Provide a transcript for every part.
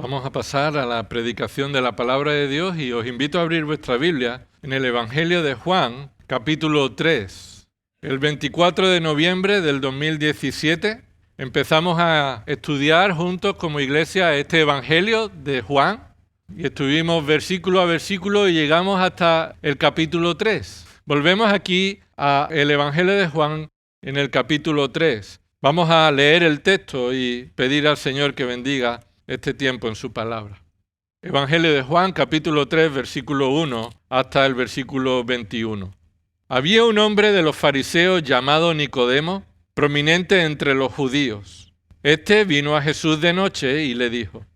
Vamos a pasar a la predicación de la palabra de Dios y os invito a abrir vuestra Biblia en el Evangelio de Juan, capítulo 3. El 24 de noviembre del 2017 empezamos a estudiar juntos como iglesia este Evangelio de Juan y estuvimos versículo a versículo y llegamos hasta el capítulo 3. Volvemos aquí al Evangelio de Juan en el capítulo 3. Vamos a leer el texto y pedir al Señor que bendiga este tiempo en su palabra. Evangelio de Juan, capítulo 3, versículo 1 hasta el versículo 21. Había un hombre de los fariseos llamado Nicodemo, prominente entre los judíos. Este vino a Jesús de noche y le dijo: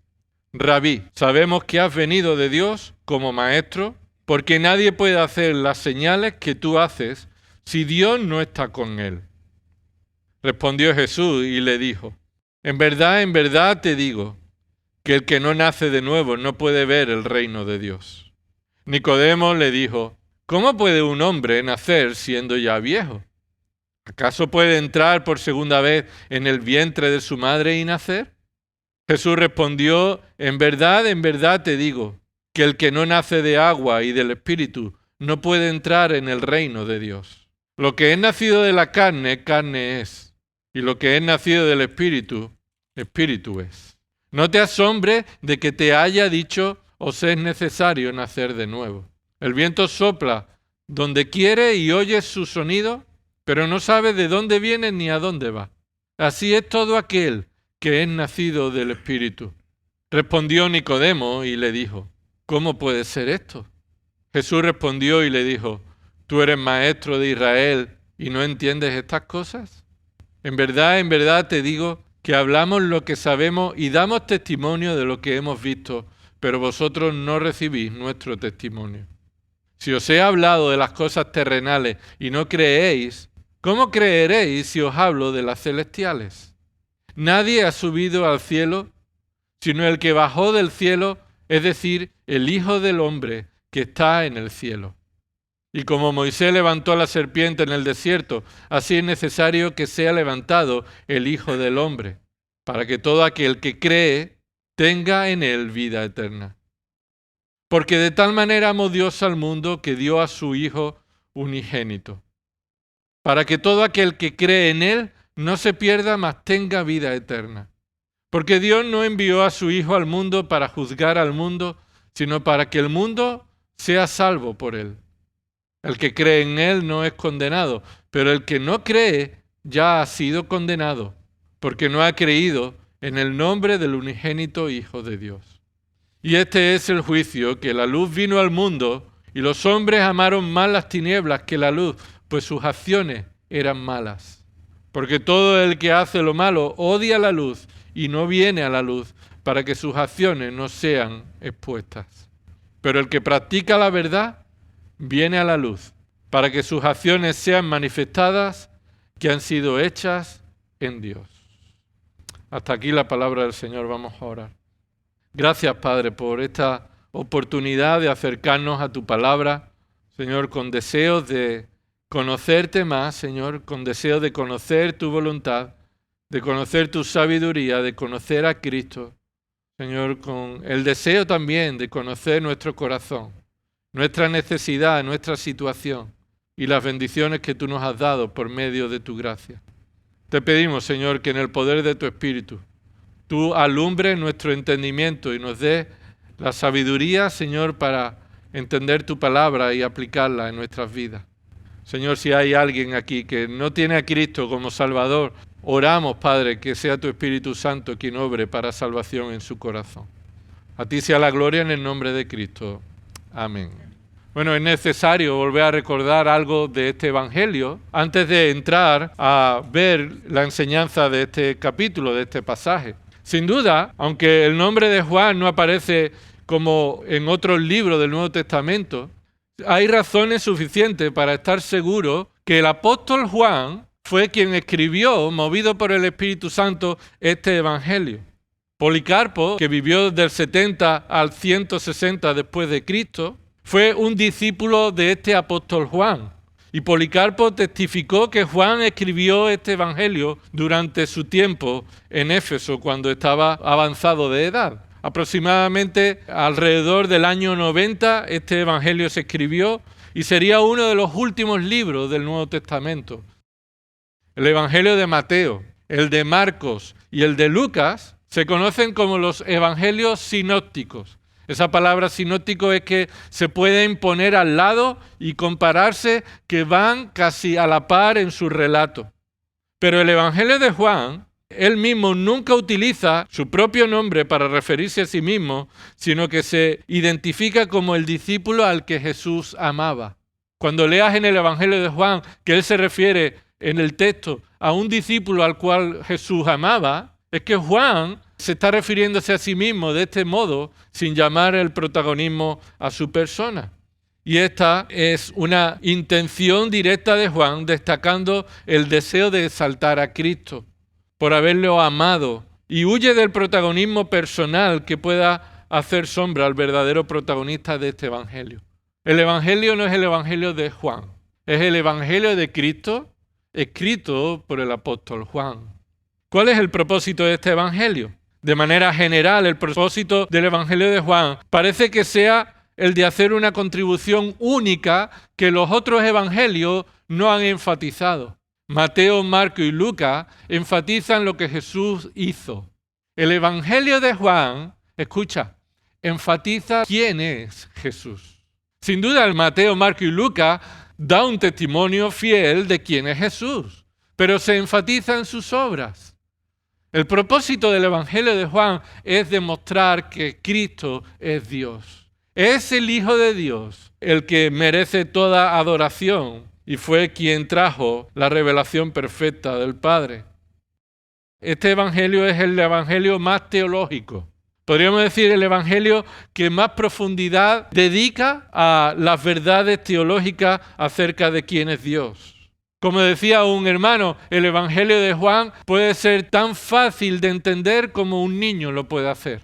Rabí, sabemos que has venido de Dios como maestro, porque nadie puede hacer las señales que tú haces si Dios no está con él. Respondió Jesús y le dijo: en verdad te digo, que el que no nace de nuevo no puede ver el reino de Dios. Nicodemo le dijo: ¿cómo puede un hombre nacer siendo ya viejo? ¿Acaso puede entrar por segunda vez en el vientre de su madre y nacer? Jesús respondió: en verdad te digo, que el que no nace de agua y del Espíritu no puede entrar en el reino de Dios. Lo que es nacido de la carne, carne es, y lo que es nacido del Espíritu, Espíritu es. No te asombres de que te haya dicho: os es necesario nacer de nuevo. El viento sopla donde quiere y oyes su sonido, pero no sabes de dónde viene ni a dónde va. Así es todo aquel que es nacido del Espíritu. Respondió Nicodemo y le dijo: ¿cómo puede ser esto? Jesús respondió y le dijo: ¿tú eres maestro de Israel y no entiendes estas cosas? En verdad te digo que hablamos lo que sabemos y damos testimonio de lo que hemos visto, pero vosotros no recibís nuestro testimonio. Si os he hablado de las cosas terrenales y no creéis, ¿cómo creeréis si os hablo de las celestiales? Nadie ha subido al cielo, sino el que bajó del cielo, es decir, el Hijo del Hombre que está en el cielo. Y como Moisés levantó a la serpiente en el desierto, así es necesario que sea levantado el Hijo del Hombre, para que todo aquel que cree tenga en él vida eterna. Porque de tal manera amó Dios al mundo que dio a su Hijo unigénito, para que todo aquel que cree en él no se pierda, mas tenga vida eterna. Porque Dios no envió a su Hijo al mundo para juzgar al mundo, sino para que el mundo sea salvo por él. El que cree en él no es condenado, pero el que no cree ya ha sido condenado, porque no ha creído en el nombre del unigénito Hijo de Dios. Y este es el juicio, que la luz vino al mundo, y los hombres amaron más las tinieblas que la luz, pues sus acciones eran malas. Porque todo el que hace lo malo odia la luz y no viene a la luz, para que sus acciones no sean expuestas. Pero el que practica la verdad viene a la luz, para que sus acciones sean manifestadas, que han sido hechas en Dios. Hasta aquí la palabra del Señor. Vamos a orar. Gracias, Padre, por esta oportunidad de acercarnos a tu palabra, Señor, con deseos de conocerte más, Señor, con deseos de conocer tu voluntad, de conocer tu sabiduría, de conocer a Cristo, Señor, con el deseo también de conocer nuestro corazón, nuestra necesidad, nuestra situación y las bendiciones que tú nos has dado por medio de tu gracia. Te pedimos, Señor, que en el poder de tu Espíritu tú alumbres nuestro entendimiento y nos des la sabiduría, Señor, para entender tu palabra y aplicarla en nuestras vidas. Señor, si hay alguien aquí que no tiene a Cristo como Salvador, oramos, Padre, que sea tu Espíritu Santo quien obre para salvación en su corazón. A ti sea la gloria en el nombre de Cristo. Amén. Bueno, es necesario volver a recordar algo de este Evangelio antes de entrar a ver la enseñanza de este capítulo, de este pasaje. Sin duda, aunque el nombre de Juan no aparece como en otros libros del Nuevo Testamento, hay razones suficientes para estar seguro que el apóstol Juan fue quien escribió, movido por el Espíritu Santo, este Evangelio. Policarpo, que vivió del 70 al 160 después de Cristo, fue un discípulo de este apóstol Juan. Y Policarpo testificó que Juan escribió este Evangelio durante su tiempo en Éfeso, cuando estaba avanzado de edad. Aproximadamente alrededor del año 90 este evangelio se escribió y sería uno de los últimos libros del Nuevo Testamento. El evangelio de Mateo, el de Marcos y el de Lucas se conocen como los evangelios sinópticos. Esa palabra sinóptico es que se pueden poner al lado y compararse, que van casi a la par en su relato. Pero el evangelio de Juan, él mismo nunca utiliza su propio nombre para referirse a sí mismo, sino que se identifica como el discípulo al que Jesús amaba. Cuando leas en el evangelio de Juan que él se refiere en el texto a un discípulo al cual Jesús amaba, es que Juan se está refiriéndose a sí mismo de este modo, sin llamar el protagonismo a su persona. Y esta es una intención directa de Juan, destacando el deseo de exaltar a Cristo por haberlo amado, y huye del protagonismo personal que pueda hacer sombra al verdadero protagonista de este evangelio. El evangelio no es el evangelio de Juan, es el evangelio de Cristo escrito por el apóstol Juan. ¿Cuál es el propósito de este evangelio? De manera general, el propósito del evangelio de Juan parece que sea el de hacer una contribución única que los otros evangelios no han enfatizado. Mateo, Marcos y Lucas enfatizan lo que Jesús hizo. El evangelio de Juan, escucha, enfatiza quién es Jesús. Sin duda, el Mateo, Marcos y Lucas da un testimonio fiel de quién es Jesús, pero se enfatiza en sus obras. El propósito del evangelio de Juan es demostrar que Cristo es Dios. Es el Hijo de Dios, el que merece toda adoración y fue quien trajo la revelación perfecta del Padre. Este evangelio es el evangelio más teológico. Podríamos decir el evangelio que más profundidad dedica a las verdades teológicas acerca de quién es Dios. Como decía un hermano, el evangelio de Juan puede ser tan fácil de entender como un niño lo puede hacer,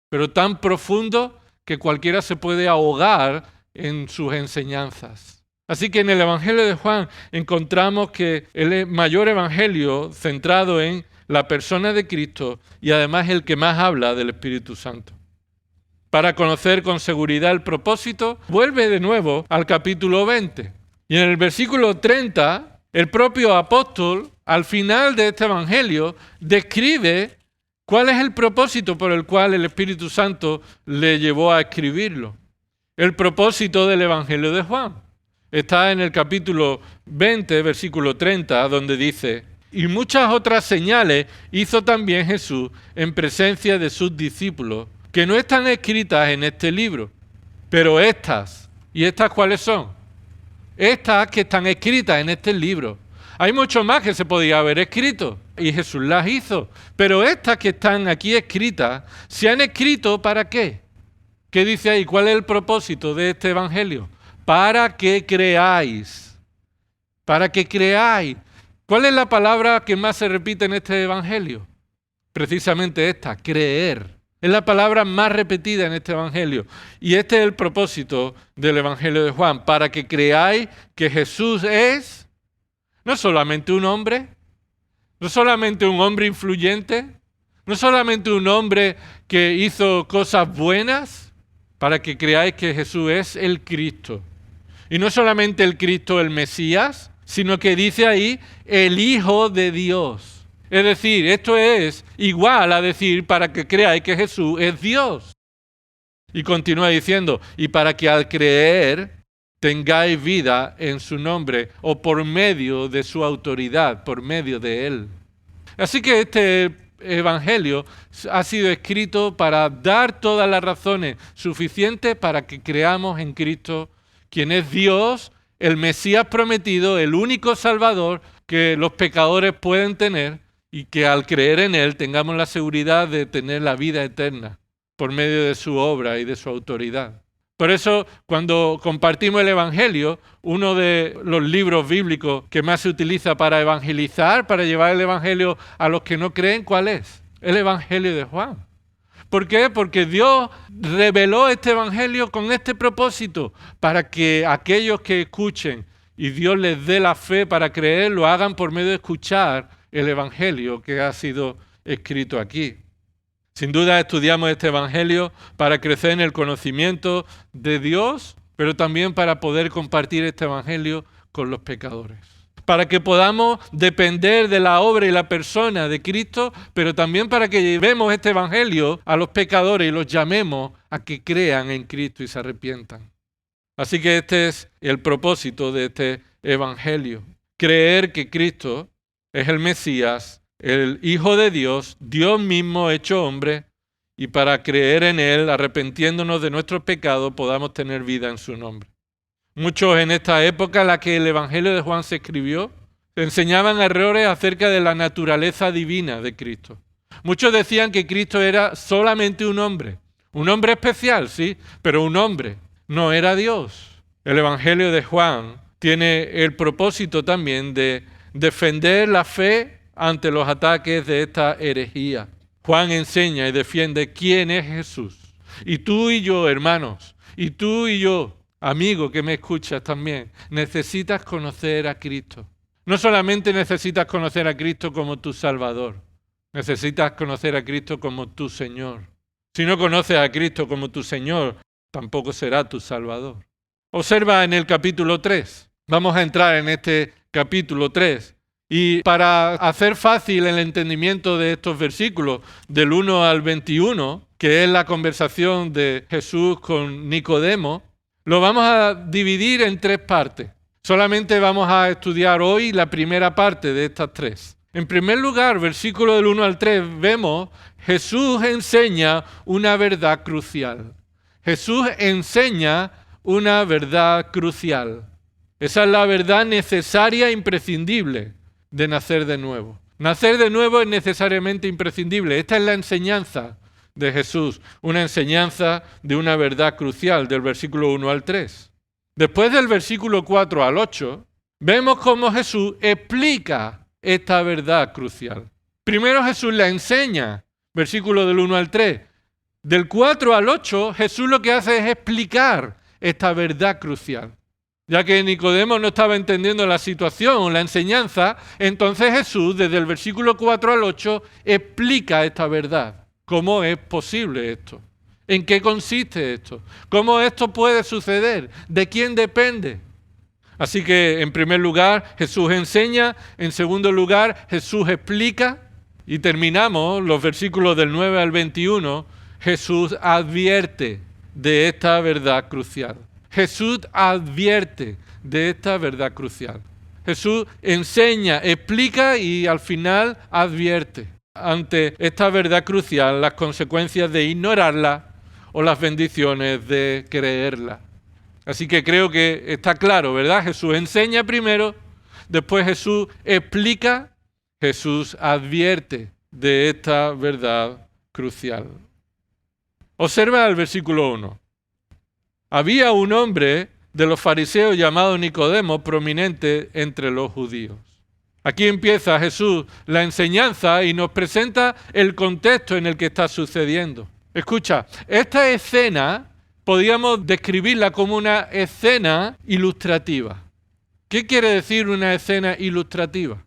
pero tan profundo que cualquiera se puede ahogar en sus enseñanzas. Así que en el evangelio de Juan encontramos que el mayor evangelio centrado en la persona de Cristo y además el que más habla del Espíritu Santo. Para conocer con seguridad el propósito, vuelve de nuevo al capítulo 20. Y en el versículo 30, el propio apóstol, al final de este evangelio, describe cuál es el propósito por el cual el Espíritu Santo le llevó a escribirlo. El propósito del evangelio de Juan está en el capítulo 20, versículo 30, donde dice: y muchas otras señales hizo también Jesús en presencia de sus discípulos, que no están escritas en este libro, pero estas, ¿y estas cuáles son? Estas que están escritas en este libro. Hay mucho más que se podía haber escrito y Jesús las hizo, pero estas que están aquí escritas, ¿se han escrito para qué? ¿Qué dice ahí? ¿Cuál es el propósito de este evangelio? Para que creáis. Para que creáis. ¿Cuál es la palabra que más se repite en este evangelio? Precisamente esta, creer. Es la palabra más repetida en este evangelio. Y este es el propósito del evangelio de Juan, para que creáis que Jesús es no solamente un hombre, no solamente un hombre influyente, no solamente un hombre que hizo cosas buenas, para que creáis que Jesús es el Cristo. Y no solamente el Cristo, el Mesías, sino que dice ahí el Hijo de Dios. Es decir, esto es igual a decir para que creáis que Jesús es Dios. Y continúa diciendo, y para que al creer tengáis vida en su nombre o por medio de su autoridad, por medio de Él. Así que este evangelio ha sido escrito para dar todas las razones suficientes para que creamos en Cristo, quien es Dios, el Mesías prometido, el único Salvador que los pecadores pueden tener, y que al creer en Él tengamos la seguridad de tener la vida eterna por medio de su obra y de su autoridad. Por eso, cuando compartimos el Evangelio, uno de los libros bíblicos que más se utiliza para evangelizar, para llevar el Evangelio a los que no creen, ¿cuál es? El Evangelio de Juan. ¿Por qué? Porque Dios reveló este Evangelio con este propósito, para que aquellos que escuchen y Dios les dé la fe para creer, lo hagan por medio de escuchar el Evangelio que ha sido escrito aquí. Sin duda estudiamos este Evangelio para crecer en el conocimiento de Dios, pero también para poder compartir este Evangelio con los pecadores. Para que podamos depender de la obra y la persona de Cristo, pero también para que llevemos este Evangelio a los pecadores y los llamemos a que crean en Cristo y se arrepientan. Así que este es el propósito de este Evangelio. Creer que Cristo es el Mesías, el Hijo de Dios, Dios mismo hecho hombre, y para creer en Él, arrepentiéndonos de nuestros pecados, podamos tener vida en su nombre. Muchos en esta época en la que el Evangelio de Juan se escribió, enseñaban errores acerca de la naturaleza divina de Cristo. Muchos decían que Cristo era solamente un hombre especial, sí, pero un hombre, no era Dios. El Evangelio de Juan tiene el propósito también de defender la fe ante los ataques de esta herejía. Juan enseña y defiende quién es Jesús. Y tú y yo, hermanos, y tú y yo, amigo que me escuchas también, necesitas conocer a Cristo. No solamente necesitas conocer a Cristo como tu Salvador, necesitas conocer a Cristo como tu Señor. Si no conoces a Cristo como tu Señor, tampoco será tu Salvador. Observa en el capítulo 3. Vamos a entrar en este capítulo 3. Y para hacer fácil el entendimiento de estos versículos, del 1 al 21, que es la conversación de Jesús con Nicodemo, lo vamos a dividir en 3 partes. Solamente vamos a estudiar hoy la primera parte de estas 3. En primer lugar, versículo del 1 al 3, vemos Jesús enseña una verdad crucial. Jesús enseña una verdad crucial. Esa es la verdad necesaria e imprescindible de nacer de nuevo. Nacer de nuevo es necesariamente imprescindible. Esta es la enseñanza de Jesús, una enseñanza de una verdad crucial del versículo 1 al 3. Después del versículo 4 al 8, vemos cómo Jesús explica esta verdad crucial. Primero Jesús la enseña, versículo del 1 al 3. Del 4 al 8, Jesús lo que hace es explicar esta verdad crucial. Ya que Nicodemo no estaba entendiendo la situación o la enseñanza, entonces Jesús, desde el versículo 4 al 8, explica esta verdad. ¿Cómo es posible esto? ¿En qué consiste esto? ¿Cómo esto puede suceder? ¿De quién depende? Así que, en primer lugar, Jesús enseña. En segundo lugar, Jesús explica. Y terminamos los versículos del 9 al 21. Jesús advierte de esta verdad crucial. Jesús advierte de esta verdad crucial. Jesús enseña, explica y al final advierte ante esta verdad crucial las consecuencias de ignorarla o las bendiciones de creerla. Así que creo que está claro, ¿verdad? Jesús enseña primero, después Jesús explica, Jesús advierte de esta verdad crucial. Observa el versículo 1. Había un hombre de los fariseos llamado Nicodemo, prominente entre los judíos. Aquí empieza Jesús la enseñanza y nos presenta el contexto en el que está sucediendo. Escucha, esta escena podríamos describirla como una escena ilustrativa. ¿Qué quiere decir una escena ilustrativa?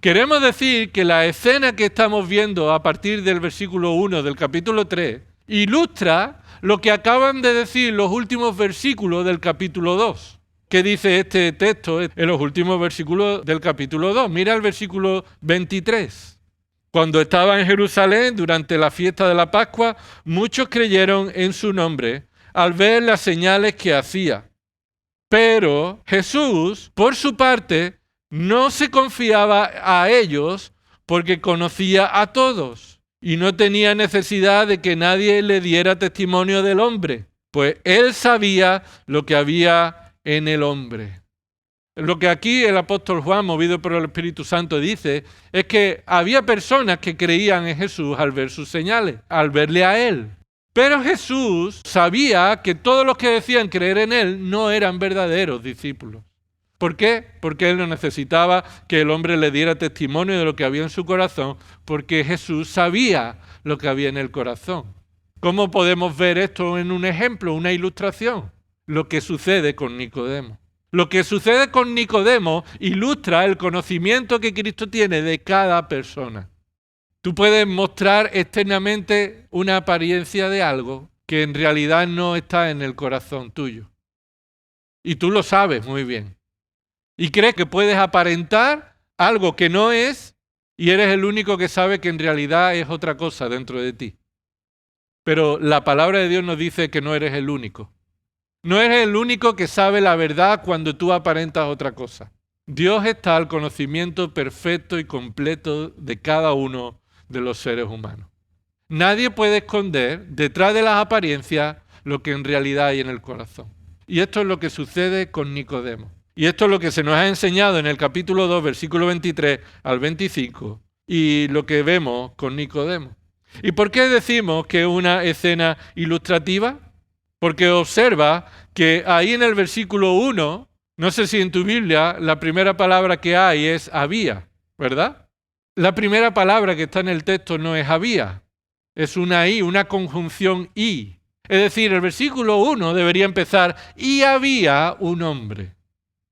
Queremos decir que la escena que estamos viendo a partir del versículo 1 del capítulo 3 ilustra lo que acaban de decir los últimos versículos del capítulo 2. ¿Qué dice este texto en los últimos versículos del capítulo 2? Mira el versículo 23. Cuando estaba en Jerusalén durante la fiesta de la Pascua, muchos creyeron en su nombre al ver las señales que hacía. Pero Jesús, por su parte, no se confiaba a ellos porque conocía a todos. Y no tenía necesidad de que nadie le diera testimonio del hombre, pues él sabía lo que había en el hombre. Lo que aquí el apóstol Juan, movido por el Espíritu Santo, dice es que había personas que creían en Jesús al ver sus señales, al verle a él. Pero Jesús sabía que todos los que decían creer en él no eran verdaderos discípulos. ¿Por qué? Porque él no necesitaba que el hombre le diera testimonio de lo que había en su corazón, porque Jesús sabía lo que había en el corazón. ¿Cómo podemos ver esto en un ejemplo, una ilustración? Lo que sucede con Nicodemo. Lo que sucede con Nicodemo ilustra el conocimiento que Cristo tiene de cada persona. Tú puedes mostrar externamente una apariencia de algo que en realidad no está en el corazón tuyo. Y tú lo sabes muy bien. Y crees que puedes aparentar algo que no es y eres el único que sabe que en realidad es otra cosa dentro de ti. Pero la palabra de Dios nos dice que no eres el único. No eres el único que sabe la verdad cuando tú aparentas otra cosa. Dios está al conocimiento perfecto y completo de cada uno de los seres humanos. Nadie puede esconder detrás de las apariencias lo que en realidad hay en el corazón. Y esto es lo que sucede con Nicodemo. Y esto es lo que se nos ha enseñado en el capítulo 2, versículo 23 al 25, y lo que vemos con Nicodemo. ¿Y por qué decimos que es una escena ilustrativa? Porque observa que ahí en el versículo 1, no sé si en tu Biblia la primera palabra que hay es había, ¿verdad? La primera palabra que está en el texto no es había, es una i, una conjunción i. Es decir, el versículo 1 debería empezar y había un hombre,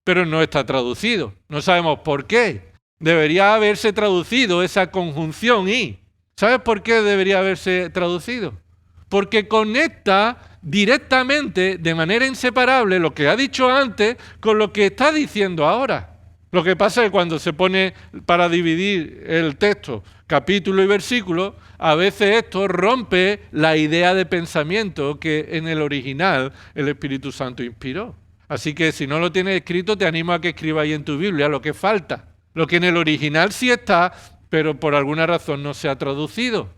pero no está traducido. No sabemos por qué. Debería haberse traducido esa conjunción i. ¿Sabes por qué debería haberse traducido? Porque conecta directamente, de manera inseparable, lo que ha dicho antes con lo que está diciendo ahora. Lo que pasa es que cuando se pone para dividir el texto, capítulo y versículo, a veces esto rompe la idea de pensamiento que en el original el Espíritu Santo inspiró. Así que si no lo tienes escrito, te animo a que escribas ahí en tu Biblia lo que falta. Lo que en el original sí está, pero por alguna razón no se ha traducido.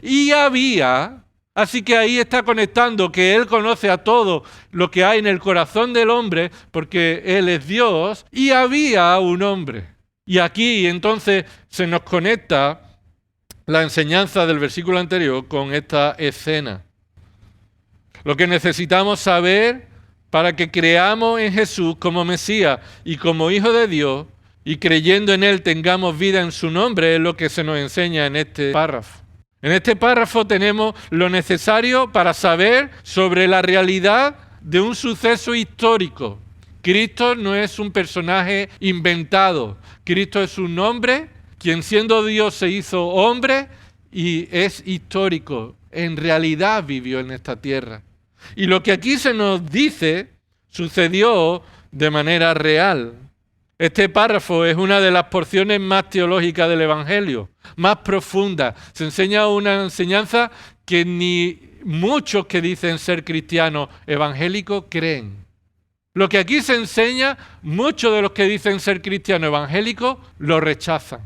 Y había, así que ahí está conectando que Él conoce a todo lo que hay en el corazón del hombre, porque Él es Dios, y había un hombre. Y aquí entonces se nos conecta la enseñanza del versículo anterior con esta escena. Lo que necesitamos saber para que creamos en Jesús como Mesías y como Hijo de Dios, y creyendo en Él tengamos vida en su nombre, es lo que se nos enseña en este párrafo. En este párrafo tenemos lo necesario para saber sobre la realidad de un suceso histórico. Cristo no es un personaje inventado. Cristo es un hombre, quien siendo Dios se hizo hombre y es histórico. En realidad vivió en esta tierra. Y lo que aquí se nos dice sucedió de manera real. Este párrafo es una de las porciones más teológicas del Evangelio, más profunda. Se enseña una enseñanza que ni muchos que dicen ser cristianos evangélicos creen. Lo que aquí se enseña, muchos de los que dicen ser cristianos evangélicos lo rechazan.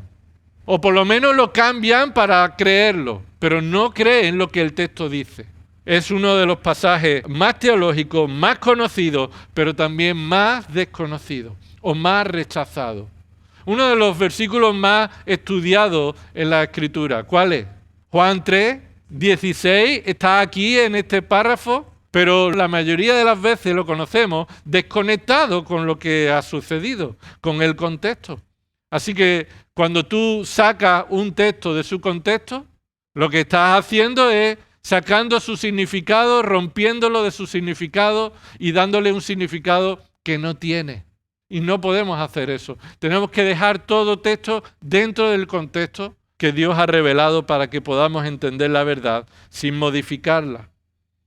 O por lo menos lo cambian para creerlo, pero no creen lo que el texto dice. Es uno de los pasajes más teológicos, más conocidos, pero también más desconocidos o más rechazados. Uno de los versículos más estudiados en la Escritura, ¿cuál es? Juan 3, 16, está aquí en este párrafo, pero la mayoría de las veces lo conocemos desconectado con lo que ha sucedido, con el contexto. Así que cuando tú sacas un texto de su contexto, lo que estás haciendo es sacando su significado, rompiéndolo de su significado y dándole un significado que no tiene. Y no podemos hacer eso. Tenemos que dejar todo texto dentro del contexto que Dios ha revelado para que podamos entender la verdad sin modificarla.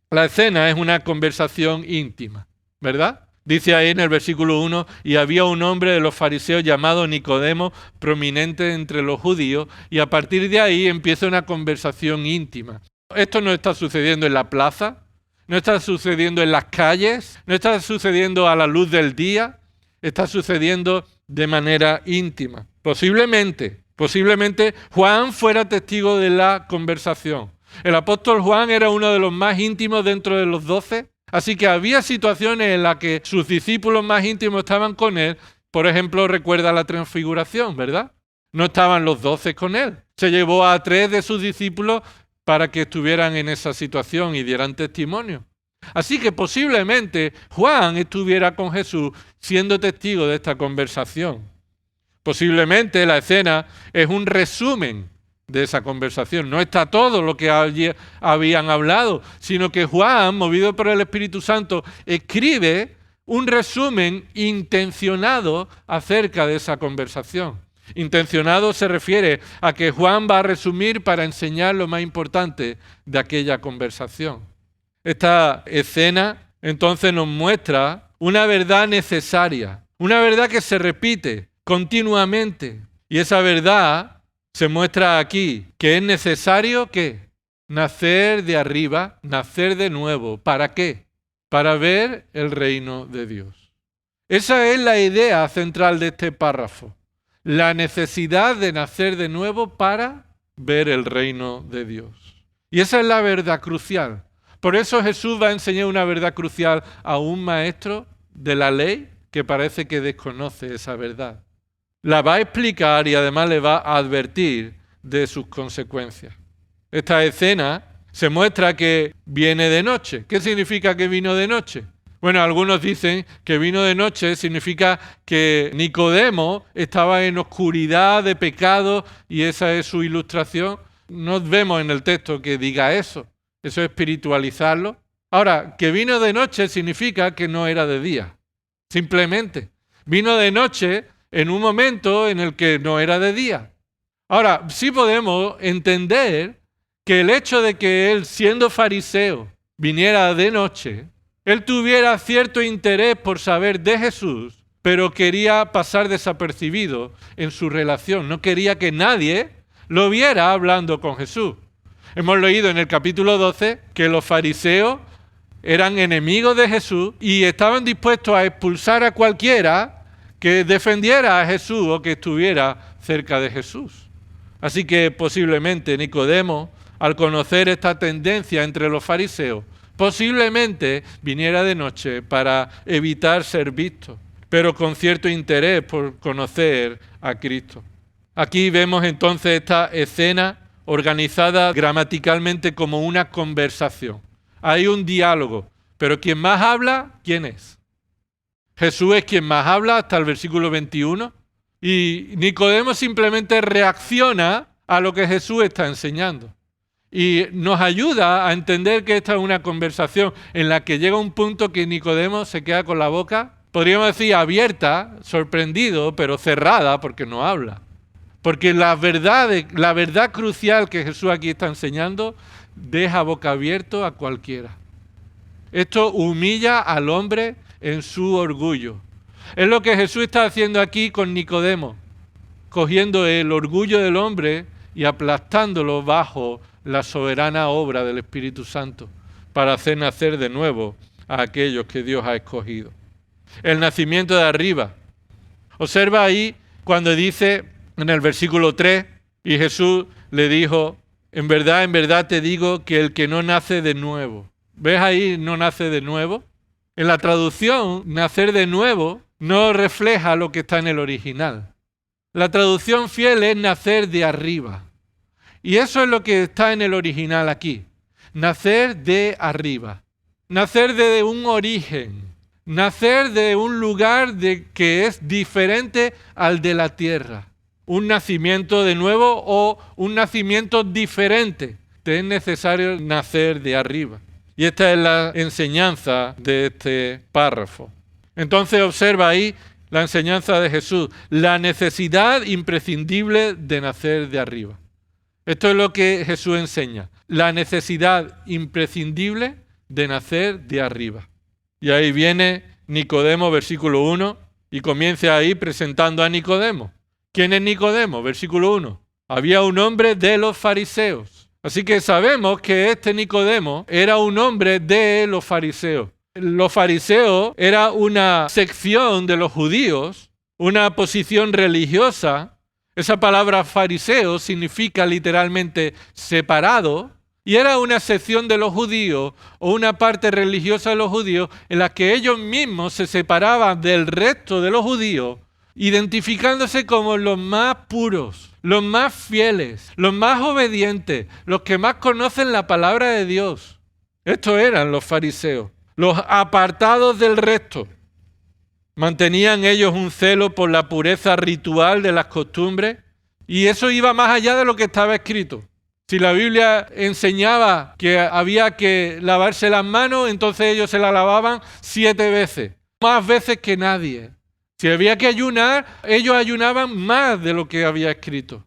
La escena es una conversación íntima, ¿verdad? Dice ahí en el versículo 1, y había un hombre de los fariseos llamado Nicodemo, prominente entre los judíos, y a partir de ahí empieza una conversación íntima. Esto no está sucediendo en la plaza, no está sucediendo en las calles, no está sucediendo a la luz del día, está sucediendo de manera íntima. Posiblemente Juan fuera testigo de la conversación. El apóstol Juan era uno de los más íntimos dentro de los 12, así que había situaciones en las que sus discípulos más íntimos estaban con él. Por ejemplo, recuerda la transfiguración, ¿verdad? No estaban los 12 con él. Se llevó a 3 de sus discípulos para que estuvieran en esa situación y dieran testimonio. Así que posiblemente Juan estuviera con Jesús siendo testigo de esta conversación. Posiblemente la escena es un resumen de esa conversación. No está todo lo que habían hablado, sino que Juan, movido por el Espíritu Santo, escribe un resumen intencionado acerca de esa conversación. Intencionado se refiere a que Juan va a resumir para enseñar lo más importante de aquella conversación. Esta escena entonces nos muestra una verdad necesaria, una verdad que se repite continuamente. Y esa verdad se muestra aquí, que es necesario ¿qué? Nacer de arriba, nacer de nuevo. ¿Para qué? Para ver el reino de Dios. Esa es la idea central de este párrafo. La necesidad de nacer de nuevo para ver el reino de Dios. Y esa es la verdad crucial. Por eso Jesús va a enseñar una verdad crucial a un maestro de la ley que parece que desconoce esa verdad. La va a explicar y además le va a advertir de sus consecuencias. Esta escena se muestra que viene de noche. ¿Qué significa que vino de noche? Bueno, algunos dicen que vino de noche significa que Nicodemo estaba en oscuridad de pecado y esa es su ilustración. No vemos en el texto que diga eso. Eso es espiritualizarlo. Ahora, que vino de noche significa que no era de día. Simplemente. Vino de noche en un momento en el que no era de día. Ahora, sí podemos entender que el hecho de que él, siendo fariseo, viniera de noche, él tuviera cierto interés por saber de Jesús, pero quería pasar desapercibido en su relación. No quería que nadie lo viera hablando con Jesús. Hemos leído en el capítulo 12 que los fariseos eran enemigos de Jesús y estaban dispuestos a expulsar a cualquiera que defendiera a Jesús o que estuviera cerca de Jesús. Así que posiblemente Nicodemo, al conocer esta tendencia entre los fariseos, posiblemente viniera de noche para evitar ser visto, pero con cierto interés por conocer a Cristo. Aquí vemos entonces esta escena organizada gramaticalmente como una conversación. Hay un diálogo, pero quien más habla, ¿quién es? Jesús es quien más habla hasta el versículo 21 y Nicodemo simplemente reacciona a lo que Jesús está enseñando. Y nos ayuda a entender que esta es una conversación en la que llega un punto que Nicodemo se queda con la boca, podríamos decir abierta, sorprendido, pero cerrada porque no habla. Porque la verdad crucial que Jesús aquí está enseñando deja boca abierto a cualquiera. Esto humilla al hombre en su orgullo. Es lo que Jesús está haciendo aquí con Nicodemo, cogiendo el orgullo del hombre y aplastándolo bajo la soberana obra del Espíritu Santo para hacer nacer de nuevo a aquellos que Dios ha escogido. El nacimiento de arriba. Observa ahí cuando dice en el versículo 3, y Jesús le dijo, en verdad te digo que el que no nace de nuevo. ¿Ves ahí no nace de nuevo? En la traducción, nacer de nuevo no refleja lo que está en el original. La traducción fiel es nacer de arriba. Y eso es lo que está en el original aquí. Nacer de arriba. Nacer de un origen. Nacer de un lugar que es diferente al de la tierra. Un nacimiento de nuevo o un nacimiento diferente. Te es necesario nacer de arriba. Y esta es la enseñanza de este párrafo. Entonces observa ahí la enseñanza de Jesús. La necesidad imprescindible de nacer de arriba. Esto es lo que Jesús enseña. La necesidad imprescindible de nacer de arriba. Y ahí viene Nicodemo, versículo 1, y comienza ahí presentando a Nicodemo. ¿Quién es Nicodemo? Versículo 1. Había un hombre de los fariseos. Así que sabemos que este Nicodemo era un hombre de los fariseos. Los fariseos era una sección de los judíos, una posición religiosa. Esa palabra fariseo significa literalmente separado. Y era una sección de los judíos o una parte religiosa de los judíos en la que ellos mismos se separaban del resto de los judíos, identificándose como los más puros, los más fieles, los más obedientes, los que más conocen la palabra de Dios. Estos eran los fariseos, los apartados del resto. Mantenían ellos un celo por la pureza ritual de las costumbres y eso iba más allá de lo que estaba escrito. Si la Biblia enseñaba que había que lavarse las manos, entonces ellos se las lavaban 7 veces, más veces que nadie. Si había que ayunar, ellos ayunaban más de lo que había escrito.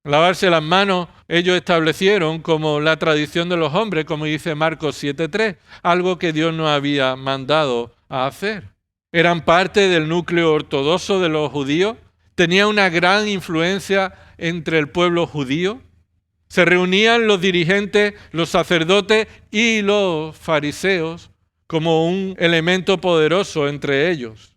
Lavarse las manos, ellos establecieron como la tradición de los hombres, como dice Marcos 7:3, algo que Dios no había mandado a hacer. Eran parte del núcleo ortodoxo de los judíos, tenían una gran influencia entre el pueblo judío. Se reunían los dirigentes, los sacerdotes y los fariseos como un elemento poderoso entre ellos.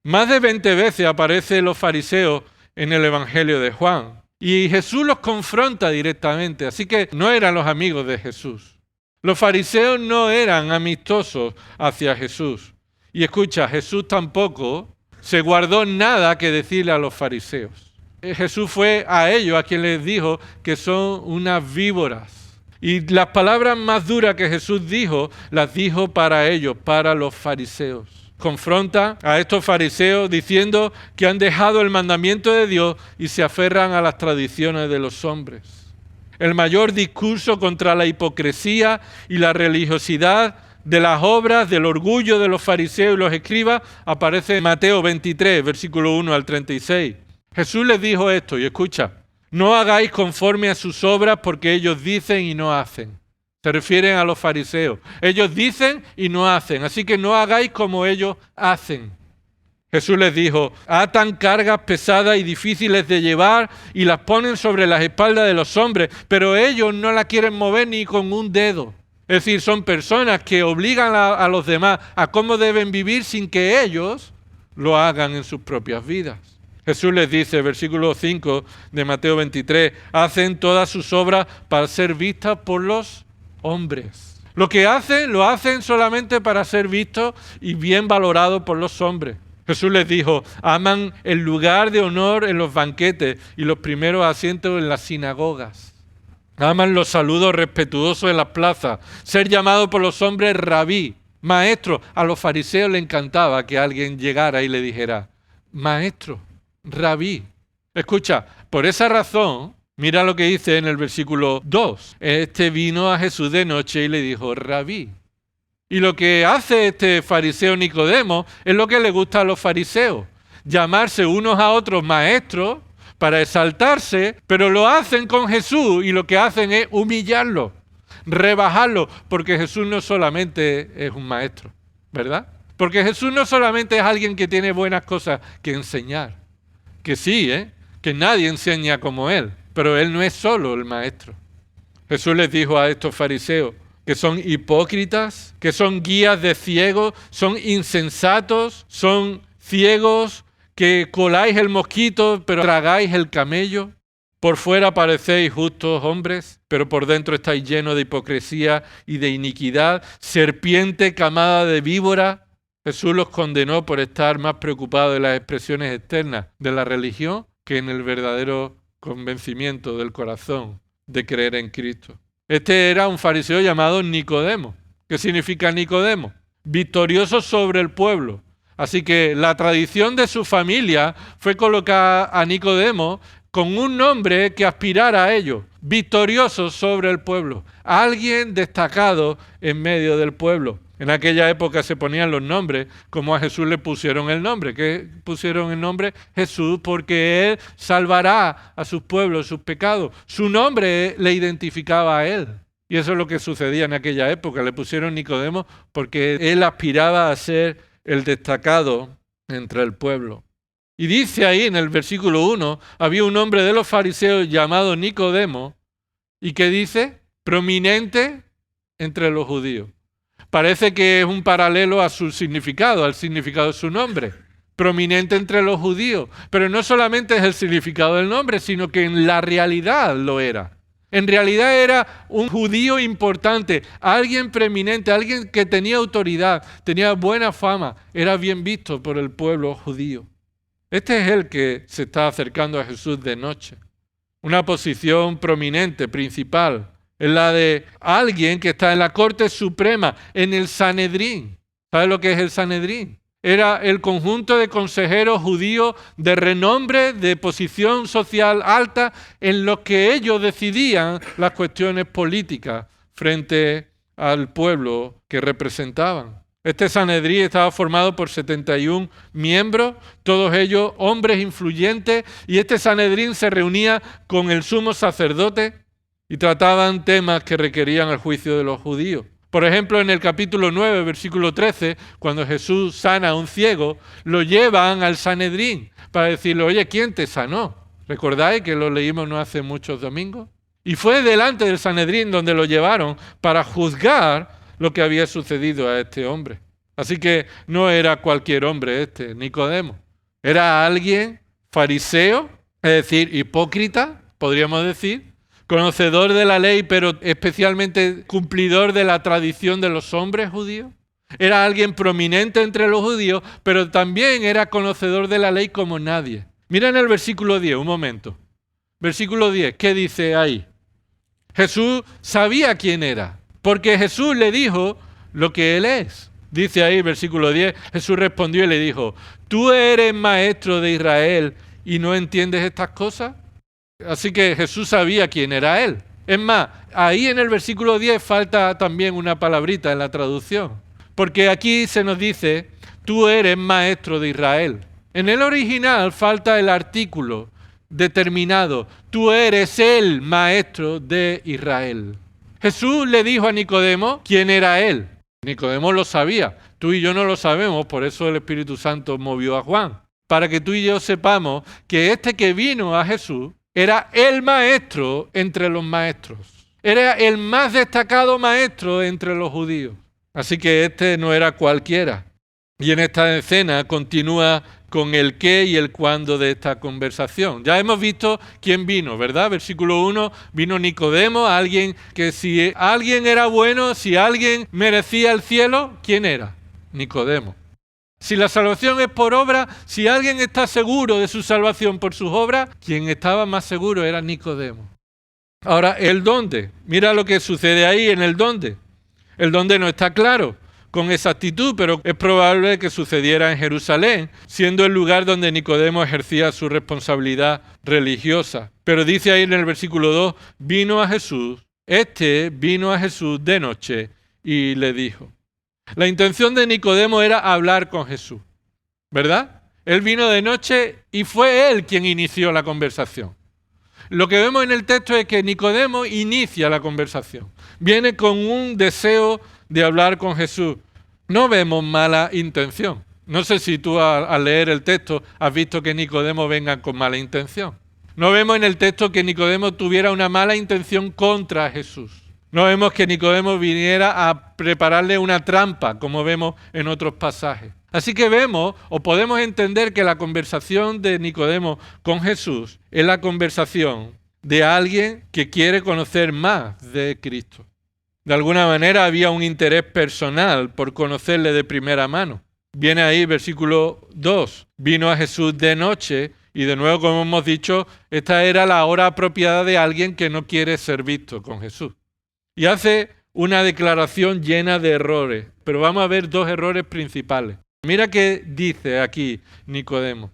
Más de 20 veces aparecen los fariseos en el Evangelio de Juan y Jesús los confronta directamente, así que no eran los amigos de Jesús. Los fariseos no eran amistosos hacia Jesús. Y escucha, Jesús tampoco se guardó nada que decirle a los fariseos. Jesús fue a ellos a quien les dijo que son unas víboras. Y las palabras más duras que Jesús dijo, las dijo para ellos, para los fariseos. Confronta a estos fariseos diciendo que han dejado el mandamiento de Dios y se aferran a las tradiciones de los hombres. El mayor discurso contra la hipocresía y la religiosidad de las obras, del orgullo de los fariseos y los escribas, aparece en Mateo 23, versículo 1 al 36. Jesús les dijo esto, y escucha, no hagáis conforme a sus obras porque ellos dicen y no hacen. Se refieren a los fariseos. Ellos dicen y no hacen, así que no hagáis como ellos hacen. Jesús les dijo, atan cargas pesadas y difíciles de llevar y las ponen sobre las espaldas de los hombres, pero ellos no la quieren mover ni con un dedo. Es decir, son personas que obligan a los demás a cómo deben vivir sin que ellos lo hagan en sus propias vidas. Jesús les dice, versículo 5 de Mateo 23, hacen todas sus obras para ser vistas por los hombres. Lo que hacen, lo hacen solamente para ser vistos y bien valorados por los hombres. Jesús les dijo, aman el lugar de honor en los banquetes y los primeros asientos en las sinagogas. Aman los saludos respetuosos en las plazas, ser llamado por los hombres rabí, maestro. A los fariseos les encantaba que alguien llegara y le dijera, maestro, rabí. Escucha, por esa razón, mira lo que dice en el versículo 2. Este vino a Jesús de noche y le dijo, rabí. Y lo que hace este fariseo Nicodemo es lo que le gusta a los fariseos, llamarse unos a otros maestros para exaltarse, pero lo hacen con Jesús y lo que hacen es humillarlo, rebajarlo, porque Jesús no solamente es un maestro, ¿verdad? Porque Jesús no solamente es alguien que tiene buenas cosas que enseñar, que sí, que nadie enseña como Él, pero Él no es solo el maestro. Jesús les dijo a estos fariseos que son hipócritas, que son guías de ciegos, son insensatos, son ciegos, que coláis el mosquito, pero tragáis el camello. Por fuera parecéis justos hombres, pero por dentro estáis llenos de hipocresía y de iniquidad. Serpiente, camada de víbora. Jesús los condenó por estar más preocupados de las expresiones externas de la religión que en el verdadero convencimiento del corazón de creer en Cristo. Este era un fariseo llamado Nicodemo. ¿Qué significa Nicodemo? Victorioso sobre el pueblo. Así que la tradición de su familia fue colocar a Nicodemo con un nombre que aspirara a ello. Victorioso sobre el pueblo. Alguien destacado en medio del pueblo. En aquella época se ponían los nombres, como a Jesús le pusieron el nombre. ¿Qué pusieron el nombre? Jesús, porque Él salvará a sus pueblos, sus pecados. Su nombre le identificaba a Él. Y eso es lo que sucedía en aquella época. Le pusieron Nicodemo porque Él aspiraba a ser el destacado entre el pueblo. Y dice ahí en el versículo 1, había un hombre de los fariseos llamado Nicodemo, y que dice, prominente entre los judíos. Parece que es un paralelo a su significado, al significado de su nombre. Prominente entre los judíos. Pero no solamente es el significado del nombre, sino que en la realidad lo era. En realidad era un judío importante, alguien preeminente, alguien que tenía autoridad, tenía buena fama, era bien visto por el pueblo judío. Este es el que se está acercando a Jesús de noche. Una posición prominente, principal. Es la de alguien que está en la Corte Suprema, en el Sanedrín. ¿Sabe lo que es el Sanedrín? Era el conjunto de consejeros judíos de renombre, de posición social alta, en los que ellos decidían las cuestiones políticas frente al pueblo que representaban. Este Sanedrín estaba formado por 71 miembros, todos ellos hombres influyentes, y este Sanedrín se reunía con el sumo sacerdote y trataban temas que requerían el juicio de los judíos. Por ejemplo, en el capítulo 9, versículo 13, cuando Jesús sana a un ciego, lo llevan al Sanedrín para decirle, oye, ¿quién te sanó? ¿Recordáis que lo leímos no hace muchos domingos? Y fue delante del Sanedrín donde lo llevaron para juzgar lo que había sucedido a este hombre. Así que no era cualquier hombre Nicodemo. Era alguien fariseo, es decir, hipócrita, podríamos decir, conocedor de la ley, pero especialmente cumplidor de la tradición de los hombres judíos. Era alguien prominente entre los judíos, pero también era conocedor de la ley como nadie. Mira en el versículo 10, un momento. Versículo 10, ¿qué dice ahí? Jesús sabía quién era, porque Jesús le dijo lo que él es. Dice ahí, versículo 10, Jesús respondió y le dijo, ¿tú eres maestro de Israel y no entiendes estas cosas? Así que Jesús sabía quién era él. Es más, ahí en el versículo 10 falta también una palabrita en la traducción, porque aquí se nos dice, tú eres maestro de Israel. En el original falta el artículo determinado, tú eres el maestro de Israel. Jesús le dijo a Nicodemo quién era él. Nicodemo lo sabía, tú y yo no lo sabemos, por eso el Espíritu Santo movió a Juan, para que tú y yo sepamos que este que vino a Jesús era el maestro entre los maestros. Era el más destacado maestro entre los judíos. Así que este no era cualquiera. Y en esta escena continúa con el qué y el cuándo de esta conversación. Ya hemos visto quién vino, ¿verdad? Versículo 1, vino Nicodemo, alguien que si alguien era bueno, si alguien merecía el cielo, ¿quién era? Nicodemo. Si la salvación es por obra, si alguien está seguro de su salvación por sus obras, quien estaba más seguro era Nicodemo. Ahora, el dónde. Mira lo que sucede ahí en el dónde. El dónde no está claro con exactitud, pero es probable que sucediera en Jerusalén, siendo el lugar donde Nicodemo ejercía su responsabilidad religiosa. Pero dice ahí en el versículo 2, vino a Jesús de noche y le dijo. La intención de Nicodemo era hablar con Jesús, ¿verdad? Él vino de noche y fue él quien inició la conversación. Lo que vemos en el texto es que Nicodemo inicia la conversación. Viene con un deseo de hablar con Jesús. No vemos mala intención. No sé si tú al leer el texto has visto que Nicodemo venga con mala intención. No vemos en el texto que Nicodemo tuviera una mala intención contra Jesús. No vemos que Nicodemo viniera a prepararle una trampa, como vemos en otros pasajes. Así que vemos o podemos entender que la conversación de Nicodemo con Jesús es la conversación de alguien que quiere conocer más de Cristo. De alguna manera había un interés personal por conocerle de primera mano. Viene ahí versículo 2, vino a Jesús de noche y de nuevo, como hemos dicho, esta era la hora apropiada de alguien que no quiere ser visto con Jesús. Y hace una declaración llena de errores, pero vamos a ver dos errores principales. Mira qué dice aquí Nicodemo.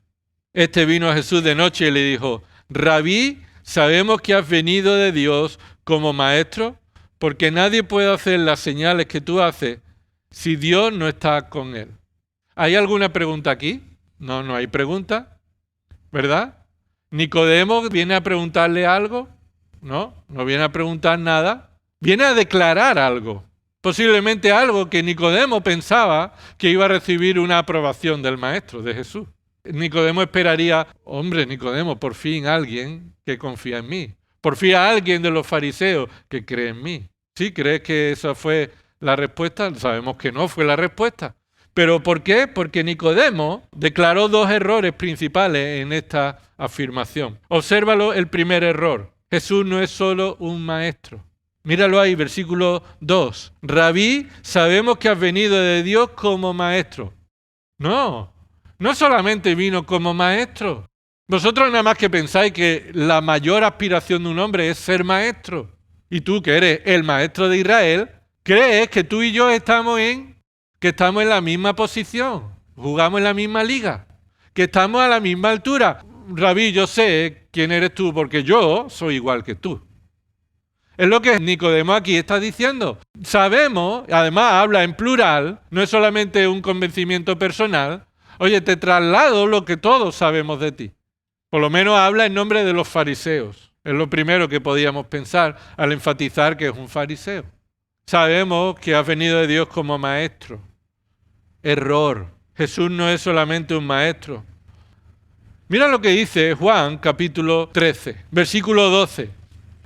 Este vino a Jesús de noche y le dijo, Rabí, sabemos que has venido de Dios como maestro, porque nadie puede hacer las señales que tú haces si Dios no está con él. ¿Hay alguna pregunta aquí? No, no hay pregunta, ¿verdad? ¿Nicodemo viene a preguntarle algo? No, no viene a preguntar nada. Viene a declarar algo. Posiblemente algo que Nicodemo pensaba que iba a recibir una aprobación del Maestro, de Jesús. Nicodemo esperaría, hombre, Nicodemo, por fin alguien que confía en mí. Por fin alguien de los fariseos que cree en mí. ¿Sí? ¿Crees que esa fue la respuesta? Sabemos que no fue la respuesta. ¿Pero por qué? Porque Nicodemo declaró dos errores principales en esta afirmación. Obsérvalo el primer error. Jesús no es solo un maestro. Míralo ahí, versículo 2. Rabí, sabemos que has venido de Dios como maestro. No solamente vino como maestro. Vosotros nada más que pensáis que la mayor aspiración de un hombre es ser maestro. Y tú, que eres el maestro de Israel, crees que tú y yo estamos en la misma posición, jugamos en la misma liga, que estamos a la misma altura. Rabí, yo sé quién eres tú porque yo soy igual que tú. Es lo que Nicodemo aquí está diciendo. Sabemos, además habla en plural, no es solamente un convencimiento personal. Oye, te traslado lo que todos sabemos de ti. Por lo menos habla en nombre de los fariseos. Es lo primero que podíamos pensar al enfatizar que es un fariseo. Sabemos que has venido de Dios como maestro. Error. Jesús no es solamente un maestro. Mira lo que dice Juan capítulo 13, versículo 12.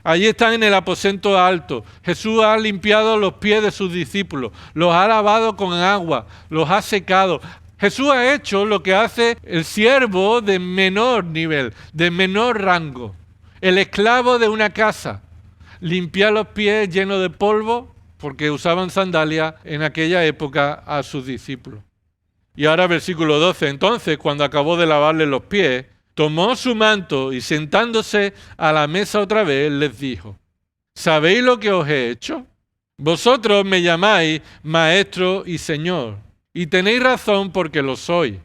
Allí están en el aposento alto. Jesús ha limpiado los pies de sus discípulos, los ha lavado con agua, los ha secado. Jesús ha hecho lo que hace el siervo de menor nivel, de menor rango, el esclavo de una casa. Limpiar los pies llenos de polvo, porque usaban sandalias en aquella época a sus discípulos. Y ahora versículo 12. Entonces, cuando acabó de lavarle los pies, tomó su manto y sentándose a la mesa otra vez, les dijo: ¿sabéis lo que os he hecho? Vosotros me llamáis maestro y señor, y tenéis razón porque lo soy.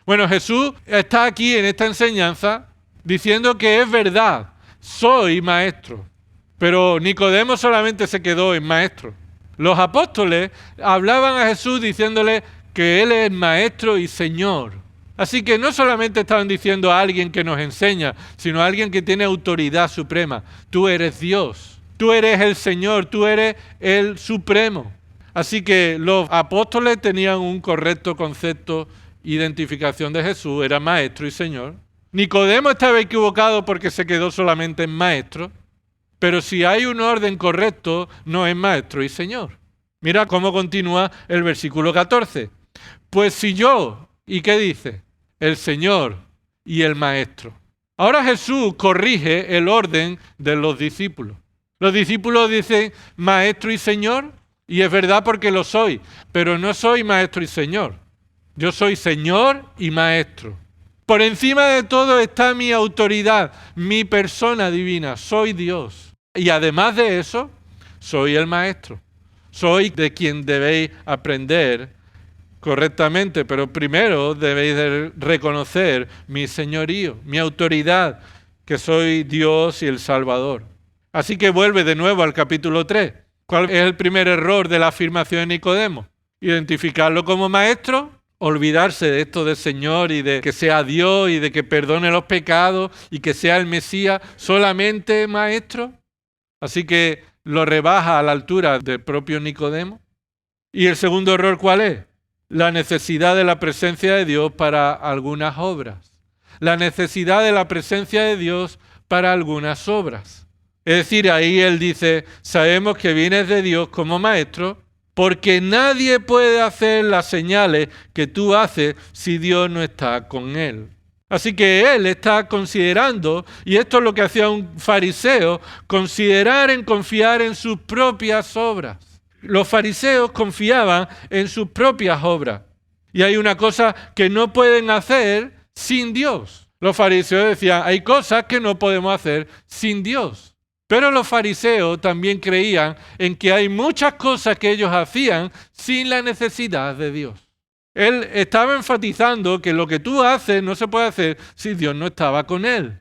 Bueno, Jesús está aquí en esta enseñanza diciendo que es verdad, soy maestro. Pero Nicodemo solamente se quedó en maestro. Los apóstoles hablaban a Jesús diciéndole que Él es maestro y señor. Así que no solamente estaban diciendo a alguien que nos enseña, sino a alguien que tiene autoridad suprema. Tú eres Dios, tú eres el Señor, tú eres el Supremo. Así que los apóstoles tenían un correcto concepto, identificación de Jesús, era maestro y Señor. Nicodemo estaba equivocado porque se quedó solamente en maestro, pero si hay un orden correcto, no es maestro y Señor. Mira cómo continúa el versículo 14. Pues si yo, ¿y qué dice? El Señor y el Maestro. Ahora Jesús corrige el orden de los discípulos. Los discípulos dicen Maestro y Señor, y es verdad porque lo soy, pero no soy Maestro y Señor. Yo soy Señor y Maestro. Por encima de todo está mi autoridad, mi persona divina, soy Dios. Y además de eso, soy el Maestro. Soy de quien debéis aprender correctamente, pero primero debéis de reconocer mi señorío, mi autoridad, que soy Dios y el Salvador. Así que vuelve de nuevo al capítulo 3. ¿Cuál es el primer error de la afirmación de Nicodemo? Identificarlo como maestro, olvidarse de esto de Señor y de que sea Dios y de que perdone los pecados y que sea el Mesías solamente maestro. Así que lo rebaja a la altura del propio Nicodemo. ¿Y el segundo error cuál es? La necesidad de la presencia de Dios para algunas obras. La necesidad de la presencia de Dios para algunas obras. Es decir, ahí él dice, sabemos que vienes de Dios como maestro, porque nadie puede hacer las señales que tú haces si Dios no está con él. Así que él está considerando, y esto es lo que hacía un fariseo, confiar en sus propias obras. Los fariseos confiaban en sus propias obras. Y hay una cosa que no pueden hacer sin Dios. Los fariseos decían, hay cosas que no podemos hacer sin Dios. Pero los fariseos también creían en que hay muchas cosas que ellos hacían sin la necesidad de Dios. Él estaba enfatizando que lo que tú haces no se puede hacer si Dios no estaba con él.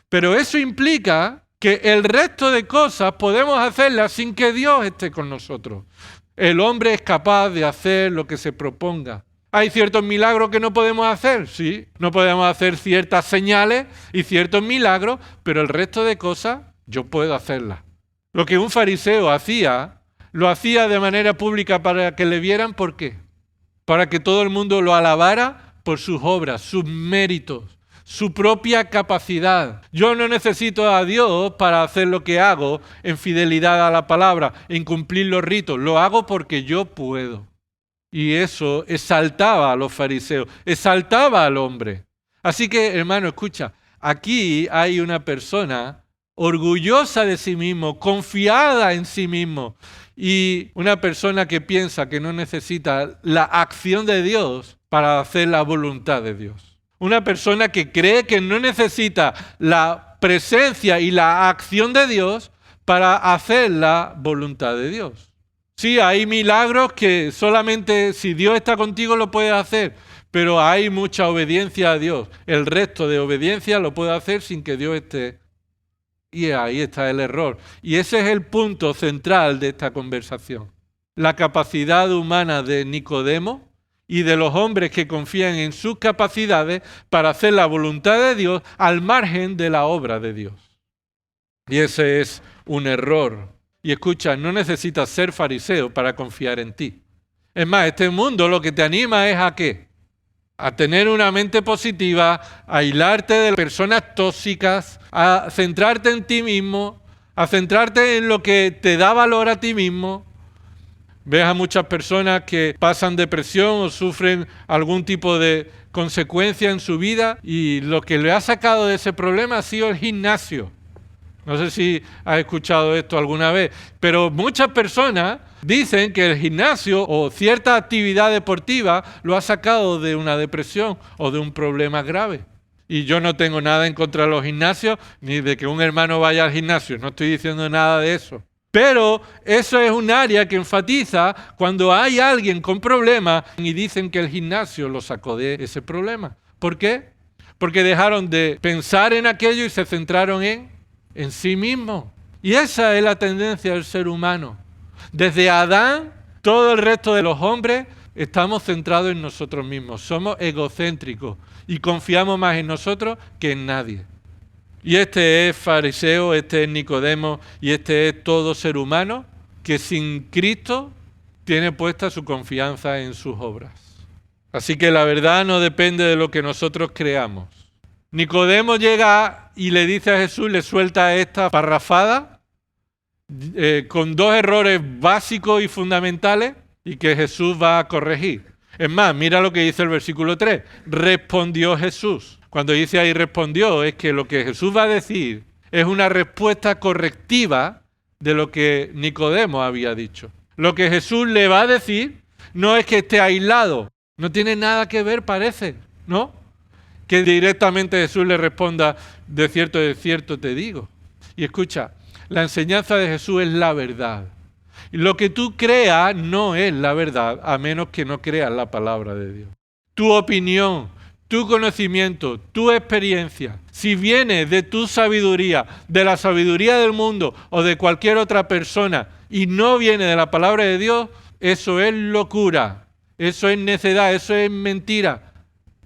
Pero eso implica que el resto de cosas podemos hacerlas sin que Dios esté con nosotros. El hombre es capaz de hacer lo que se proponga. ¿Hay ciertos milagros que no podemos hacer? Sí, no podemos hacer ciertas señales y ciertos milagros, pero el resto de cosas yo puedo hacerlas. Lo que un fariseo hacía, lo hacía de manera pública para que le vieran. ¿Por qué? Para que todo el mundo lo alabara por sus obras, sus méritos, su propia capacidad. Yo no necesito a Dios para hacer lo que hago en fidelidad a la palabra, en cumplir los ritos. Lo hago porque yo puedo. Y eso exaltaba a los fariseos, exaltaba al hombre. Así que, hermano, escucha, aquí hay una persona orgullosa de sí mismo, confiada en sí mismo, y una persona que piensa que no necesita la acción de Dios para hacer la voluntad de Dios. Una persona que cree que no necesita la presencia y la acción de Dios para hacer la voluntad de Dios. Sí, hay milagros que solamente si Dios está contigo lo puedes hacer, pero hay mucha obediencia a Dios. El resto de obediencia lo puedes hacer sin que Dios esté. Y ahí está el error. Y ese es el punto central de esta conversación. La capacidad humana de Nicodemo y de los hombres que confían en sus capacidades para hacer la voluntad de Dios al margen de la obra de Dios. Y ese es un error. Y escucha, no necesitas ser fariseo para confiar en ti. Es más, este mundo lo que te anima es ¿a qué? A tener una mente positiva, a aislarte de personas tóxicas, a centrarte en ti mismo, a centrarte en lo que te da valor a ti mismo. Ves a muchas personas que pasan depresión o sufren algún tipo de consecuencia en su vida y lo que le ha sacado de ese problema ha sido el gimnasio. No sé si has escuchado esto alguna vez, pero muchas personas dicen que el gimnasio o cierta actividad deportiva lo ha sacado de una depresión o de un problema grave. Y yo no tengo nada en contra de los gimnasios, ni de que un hermano vaya al gimnasio, no estoy diciendo nada de eso. Pero eso es un área que enfatiza cuando hay alguien con problemas y dicen que el gimnasio lo sacó de ese problema. ¿Por qué? Porque dejaron de pensar en aquello y se centraron en sí mismo. Y esa es la tendencia del ser humano. Desde Adán, todo el resto de los hombres estamos centrados en nosotros mismos. Somos egocéntricos y confiamos más en nosotros que en nadie. Y este es fariseo, este es Nicodemo y este es todo ser humano que sin Cristo tiene puesta su confianza en sus obras. Así que la verdad no depende de lo que nosotros creamos. Nicodemo llega y le dice a Jesús, le suelta esta parrafada con dos errores básicos y fundamentales y que Jesús va a corregir. Es más, mira lo que dice el versículo 3. Respondió Jesús. Cuando dice ahí respondió, es que lo que Jesús va a decir es una respuesta correctiva de lo que Nicodemo había dicho. Lo que Jesús le va a decir no es que esté aislado, no tiene nada que ver, parece, ¿no? Que directamente Jesús le responda, de cierto te digo. Y escucha, la enseñanza de Jesús es la verdad. Y lo que tú creas no es la verdad, a menos que no creas la palabra de Dios. Tu opinión, tu conocimiento, tu experiencia, si viene de tu sabiduría, de la sabiduría del mundo o de cualquier otra persona y no viene de la palabra de Dios, eso es locura, eso es necedad, eso es mentira.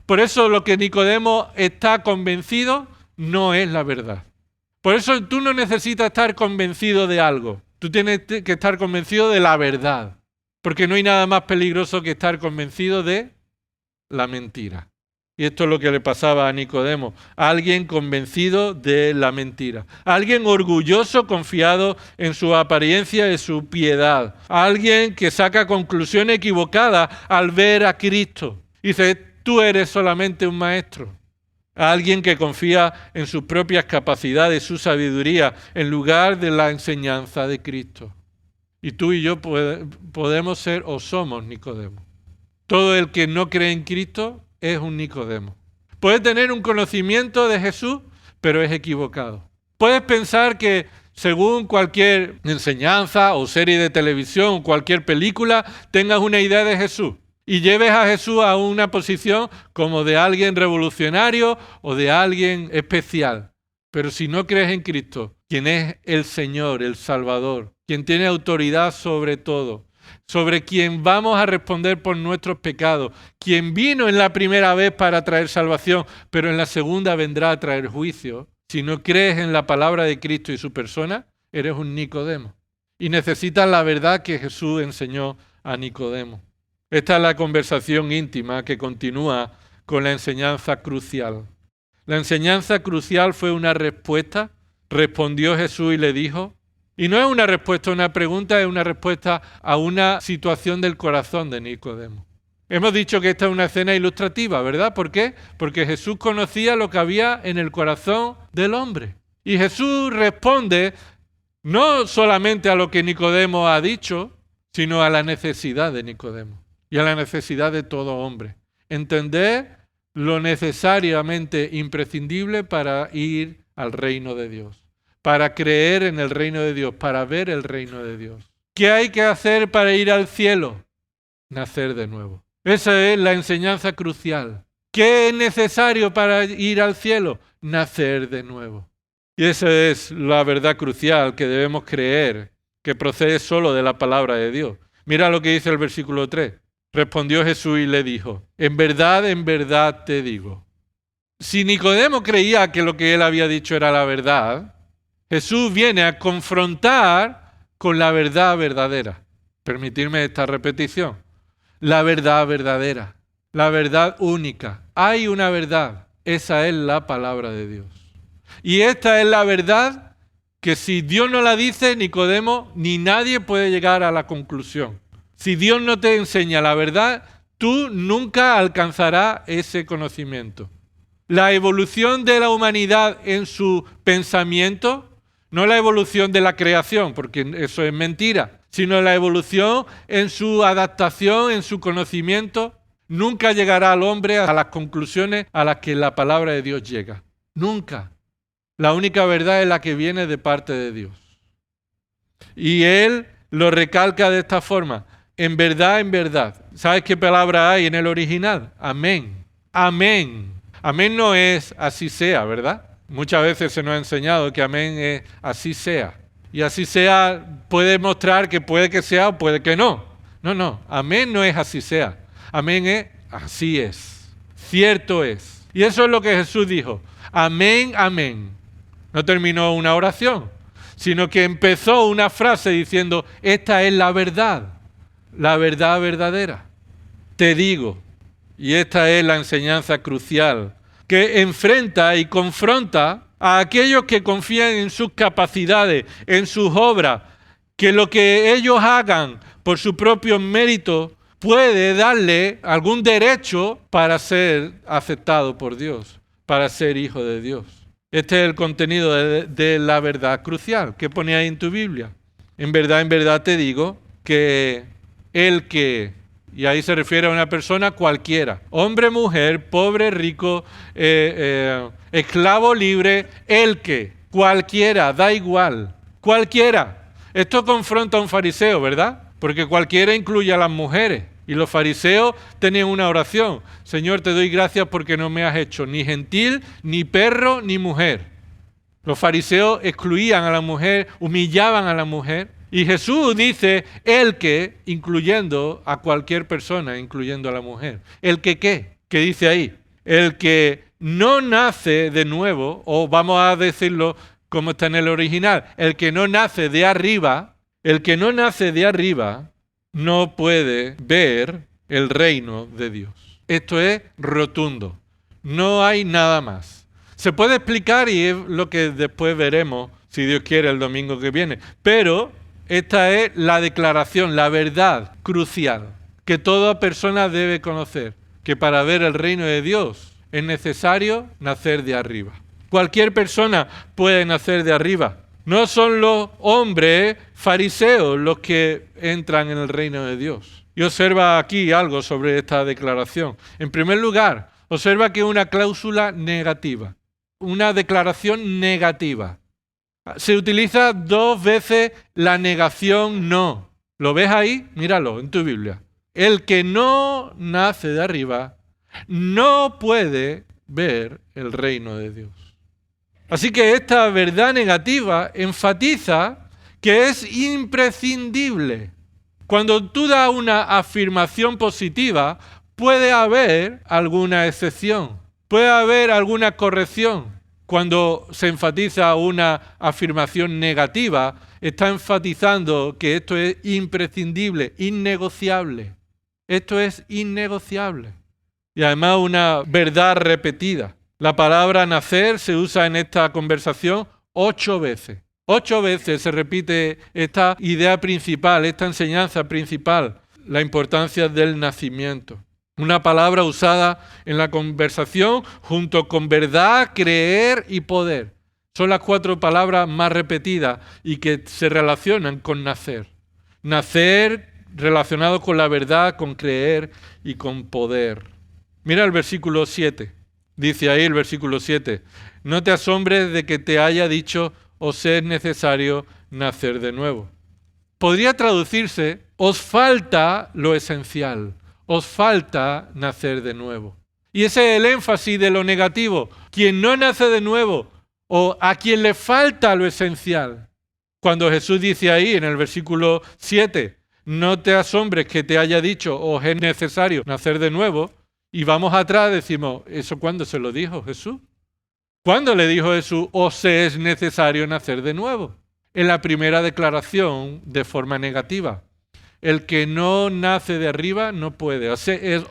Por eso lo que Nicodemo está convencido no es la verdad. Por eso tú no necesitas estar convencido de algo. Tú tienes que estar convencido de la verdad. Porque no hay nada más peligroso que estar convencido de la mentira. Y esto es lo que le pasaba a Nicodemo. Alguien convencido de la mentira. Alguien orgulloso, confiado en su apariencia y su piedad. Alguien que saca conclusiones equivocadas al ver a Cristo. Dice, tú eres solamente un maestro. Alguien que confía en sus propias capacidades, su sabiduría, en lugar de la enseñanza de Cristo. Y tú y yo podemos ser o somos Nicodemo. Todo el que no cree en Cristo es un Nicodemo. Puedes tener un conocimiento de Jesús, pero es equivocado. Puedes pensar que según cualquier enseñanza o serie de televisión o cualquier película, tengas una idea de Jesús. Y lleves a Jesús a una posición como de alguien revolucionario o de alguien especial. Pero si no crees en Cristo, quien es el Señor, el Salvador, quien tiene autoridad sobre todo, sobre quien vamos a responder por nuestros pecados, quien vino en la primera vez para traer salvación, pero en la segunda vendrá a traer juicio. Si no crees en la palabra de Cristo y su persona, eres un Nicodemo. Y necesitas la verdad que Jesús enseñó a Nicodemo. Esta es la conversación íntima que continúa con la enseñanza crucial. La enseñanza crucial fue una respuesta. Respondió Jesús y le dijo. Y no es una respuesta a una pregunta, es una respuesta a una situación del corazón de Nicodemo. Hemos dicho que esta es una escena ilustrativa, ¿verdad? ¿Por qué? Porque Jesús conocía lo que había en el corazón del hombre. Y Jesús responde no solamente a lo que Nicodemo ha dicho, sino a la necesidad de Nicodemo. Y a la necesidad de todo hombre. Entender lo necesariamente imprescindible para ir al reino de Dios. Para creer en el reino de Dios, para ver el reino de Dios. ¿Qué hay que hacer para ir al cielo? Nacer de nuevo. Esa es la enseñanza crucial. ¿Qué es necesario para ir al cielo? Nacer de nuevo. Y esa es la verdad crucial que debemos creer, que procede solo de la palabra de Dios. Mira lo que dice el versículo 3. Respondió Jesús y le dijo, en verdad te digo. Si Nicodemo creía que lo que él había dicho era la verdad, Jesús viene a confrontar con la verdad verdadera. Permitirme esta repetición. La verdad verdadera, la verdad única. Hay una verdad, esa es la palabra de Dios. Y esta es la verdad que si Dios no la dice, Nicodemo, ni nadie puede llegar a la conclusión. Si Dios no te enseña la verdad, tú nunca alcanzarás ese conocimiento. La evolución de la humanidad en su pensamiento, no la evolución de la creación, porque eso es mentira, sino la evolución en su adaptación, en su conocimiento, nunca llegará al hombre a las conclusiones a las que la palabra de Dios llega. Nunca. La única verdad es la que viene de parte de Dios. Y Él lo recalca de esta forma. En verdad. ¿Sabes qué palabra hay en el original? Amén. Amén. Amén no es así sea, ¿verdad? Muchas veces se nos ha enseñado que amén es así sea. Y así sea puede mostrar que puede que sea o puede que no. No. Amén no es así sea. Amén es así es. Cierto es. Y eso es lo que Jesús dijo. Amén. No terminó una oración, sino que empezó una frase diciendo, esta es la verdad verdadera. Te digo, y esta es la enseñanza crucial, que enfrenta y confronta a aquellos que confían en sus capacidades, en sus obras, que lo que ellos hagan por su propio mérito puede darle algún derecho para ser aceptado por Dios, para ser hijo de Dios. Este es el contenido de la verdad crucial que pone ahí en tu Biblia. En verdad te digo que el que, y ahí se refiere a una persona cualquiera, hombre, mujer, pobre, rico, esclavo, libre, el que, cualquiera, da igual, cualquiera. Esto confronta a un fariseo, ¿verdad? Porque cualquiera incluye a las mujeres. Y los fariseos tenían una oración. Señor, te doy gracias porque no me has hecho ni gentil, ni perro, ni mujer. Los fariseos excluían a la mujer, humillaban a la mujer. Y Jesús dice, el que, incluyendo a cualquier persona, incluyendo a la mujer. ¿El que qué? ¿Qué dice ahí? El que no nace de nuevo, o vamos a decirlo como está en el original, el que no nace de arriba, no puede ver el reino de Dios. Esto es rotundo. No hay nada más. Se puede explicar y es lo que después veremos, si Dios quiere, el domingo que viene. Pero esta es la declaración, la verdad crucial que toda persona debe conocer. Que para ver el reino de Dios es necesario nacer de arriba. Cualquier persona puede nacer de arriba. No son los hombres fariseos los que entran en el reino de Dios. Y observa aquí algo sobre esta declaración. En primer lugar, observa que es una cláusula negativa, una declaración negativa. Se utiliza 2 veces la negación no. ¿Lo ves ahí? Míralo en tu Biblia. El que no nace de arriba no puede ver el reino de Dios. Así que esta verdad negativa enfatiza que es imprescindible. Cuando tú das una afirmación positiva, puede haber alguna excepción, puede haber alguna corrección. Cuando se enfatiza una afirmación negativa, está enfatizando que esto es imprescindible, innegociable. Esto es innegociable. Y además una verdad repetida. La palabra nacer se usa en esta conversación 8 veces. 8 veces se repite esta idea principal, esta enseñanza principal, la importancia del nacimiento. Una palabra usada en la conversación junto con verdad, creer y poder. Son las 4 palabras más repetidas y que se relacionan con nacer. Nacer relacionado con la verdad, con creer y con poder. Mira el versículo 7. Dice ahí el versículo 7, no te asombres de que te haya dicho, os es necesario nacer de nuevo. Podría traducirse, os falta lo esencial, os falta nacer de nuevo. Y ese es el énfasis de lo negativo. Quien no nace de nuevo o a quien le falta lo esencial. Cuando Jesús dice ahí en el versículo 7, no te asombres que te haya dicho, os es necesario nacer de nuevo, y vamos atrás, decimos, ¿eso cuándo se lo dijo Jesús? ¿Cuándo le dijo Jesús, os es necesario nacer de nuevo? En la primera declaración de forma negativa. El que no nace de arriba no puede. O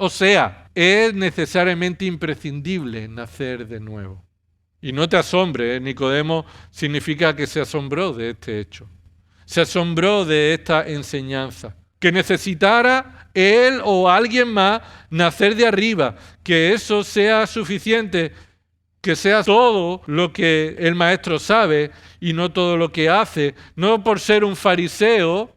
sea, es necesariamente imprescindible nacer de nuevo. Y no te asombres, Nicodemo significa que se asombró de este hecho. Se asombró de esta enseñanza. Que necesitara él o alguien más nacer de arriba. Que eso sea suficiente, que sea todo lo que el maestro sabe y no todo lo que hace. No por ser un fariseo.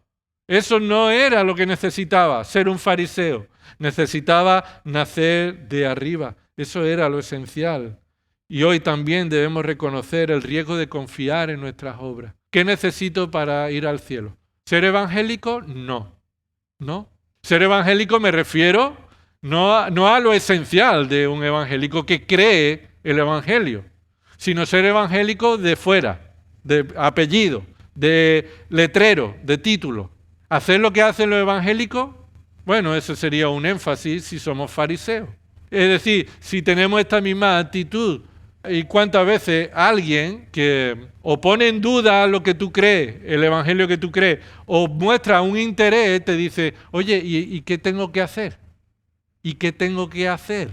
Eso no era lo que necesitaba, ser un fariseo. Necesitaba nacer de arriba. Eso era lo esencial. Y hoy también debemos reconocer el riesgo de confiar en nuestras obras. ¿Qué necesito para ir al cielo? ¿Ser evangélico? No. Ser evangélico me refiero no a lo esencial de un evangélico que cree el evangelio, sino ser evangélico de fuera, de apellido, de letrero, de título. ¿Hacer lo que hacen los evangélicos? Bueno, eso sería un énfasis si somos fariseos. Es decir, si tenemos esta misma actitud, ¿y cuántas veces alguien que o pone en duda lo que tú crees, el evangelio que tú crees, o muestra un interés, te dice, oye, ¿y qué tengo que hacer? ¿Y qué tengo que hacer?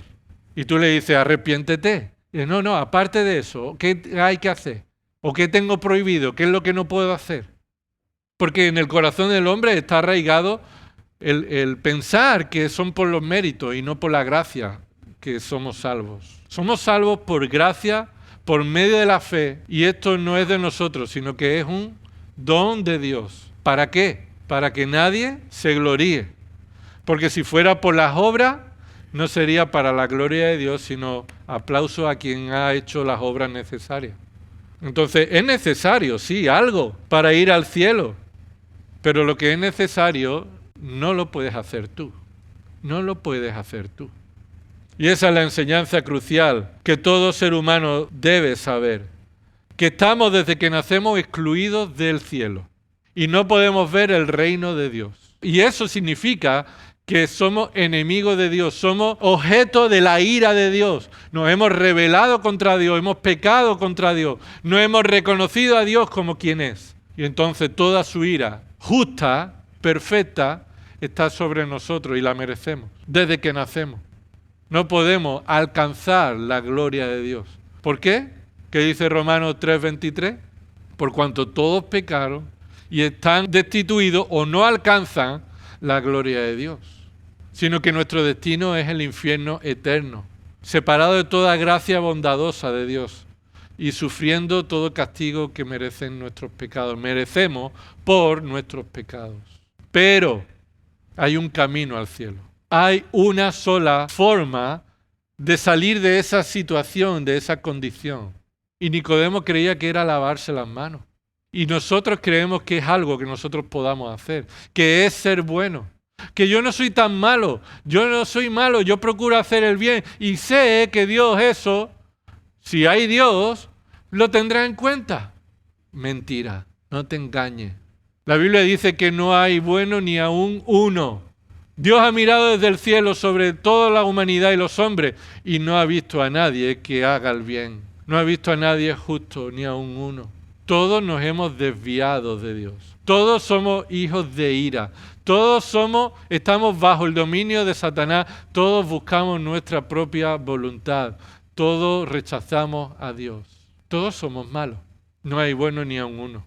Y tú le dices, arrepiéntete. Y dice, no, aparte de eso, ¿qué hay que hacer? ¿O qué tengo prohibido? ¿Qué es lo que no puedo hacer? Porque en el corazón del hombre está arraigado el pensar que son por los méritos y no por la gracia que somos salvos. Somos salvos por gracia, por medio de la fe, y esto no es de nosotros, sino que es un don de Dios. ¿Para qué? Para que nadie se gloríe. Porque si fuera por las obras, no sería para la gloria de Dios, sino aplauso a quien ha hecho las obras necesarias. Entonces, es necesario, sí, algo para ir al cielo. Pero lo que es necesario no lo puedes hacer tú. No lo puedes hacer tú. Y esa es la enseñanza crucial que todo ser humano debe saber. Que estamos desde que nacemos excluidos del cielo. Y no podemos ver el reino de Dios. Y eso significa que somos enemigos de Dios. Somos objeto de la ira de Dios. Nos hemos rebelado contra Dios. Hemos pecado contra Dios. No hemos reconocido a Dios como quien es. Y entonces toda su ira justa, perfecta, está sobre nosotros y la merecemos desde que nacemos. No podemos alcanzar la gloria de Dios. ¿Por qué? ¿Qué dice Romanos 3:23? Por cuanto todos pecaron y están destituidos o no alcanzan la gloria de Dios, sino que nuestro destino es el infierno eterno, separado de toda gracia bondadosa de Dios y sufriendo todo castigo que merecen nuestros pecados. Merecemos por nuestros pecados. Pero hay un camino al cielo. Hay una sola forma de salir de esa situación, de esa condición. Y Nicodemo creía que era lavarse las manos. Y nosotros creemos que es algo que nosotros podamos hacer, que es ser bueno. Que yo no soy tan malo, yo no soy malo, yo procuro hacer el bien. Y sé que Dios eso, si hay Dios, lo tendrá en cuenta. Mentira, no te engañes. La Biblia dice que no hay bueno ni aún uno. Dios ha mirado desde el cielo sobre toda la humanidad y los hombres y no ha visto a nadie que haga el bien. No ha visto a nadie justo, ni aún uno. Todos nos hemos desviado de Dios. Todos somos hijos de ira. Todos estamos bajo el dominio de Satanás. Todos buscamos nuestra propia voluntad. Todos rechazamos a Dios. Todos somos malos. No hay bueno ni aún uno.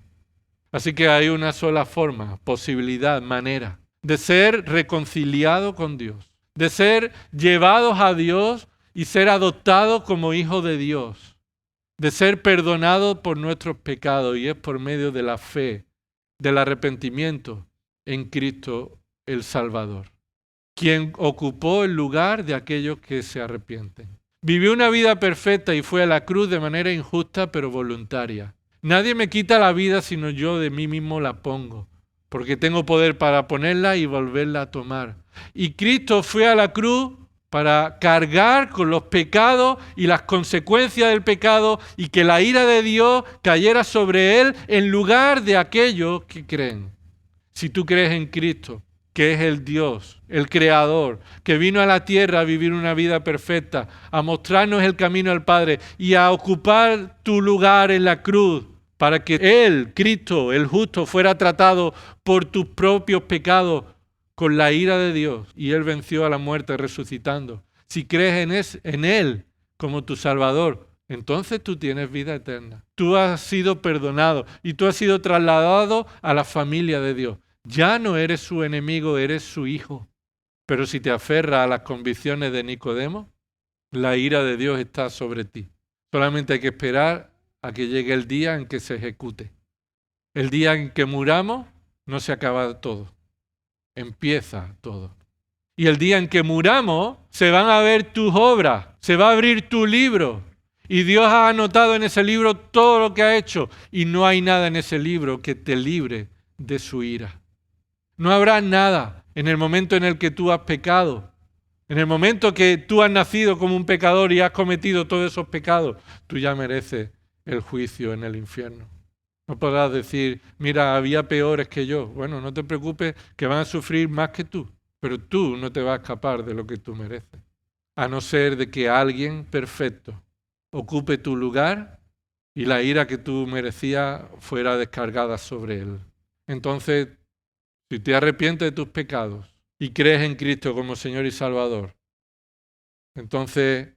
Así que hay una sola forma, posibilidad, manera de ser reconciliado con Dios, de ser llevados a Dios y ser adoptados como hijos de Dios, de ser perdonados por nuestros pecados, y es por medio de la fe, del arrepentimiento en Cristo el Salvador, quien ocupó el lugar de aquellos que se arrepienten. Vivió una vida perfecta y fue a la cruz de manera injusta pero voluntaria. Nadie me quita la vida sino yo de mí mismo la pongo, porque tengo poder para ponerla y volverla a tomar. Y Cristo fue a la cruz para cargar con los pecados y las consecuencias del pecado y que la ira de Dios cayera sobre él en lugar de aquellos que creen. Si tú crees en Cristo, que es el Dios, el Creador, que vino a la tierra a vivir una vida perfecta, a mostrarnos el camino al Padre y a ocupar tu lugar en la cruz para que Él, Cristo, el justo, fuera tratado por tus propios pecados con la ira de Dios y Él venció a la muerte resucitando. Si crees en Él como tu Salvador, entonces tú tienes vida eterna. Tú has sido perdonado y tú has sido trasladado a la familia de Dios. Ya no eres su enemigo, eres su hijo. Pero si te aferras a las convicciones de Nicodemo, la ira de Dios está sobre ti. Solamente hay que esperar a que llegue el día en que se ejecute. El día en que muramos, no se acaba todo. Empieza todo. Y el día en que muramos, se van a ver tus obras, se va a abrir tu libro. Y Dios ha anotado en ese libro todo lo que ha hecho. Y no hay nada en ese libro que te libre de su ira. No habrá nada en el momento en el que tú has pecado. En el momento que tú has nacido como un pecador y has cometido todos esos pecados, tú ya mereces el juicio en el infierno. No podrás decir, mira, había peores que yo. Bueno, no te preocupes, que van a sufrir más que tú. Pero tú no te vas a escapar de lo que tú mereces. A no ser de que alguien perfecto ocupe tu lugar y la ira que tú merecías fuera descargada sobre él. Entonces, si te arrepientes de tus pecados y crees en Cristo como Señor y Salvador, entonces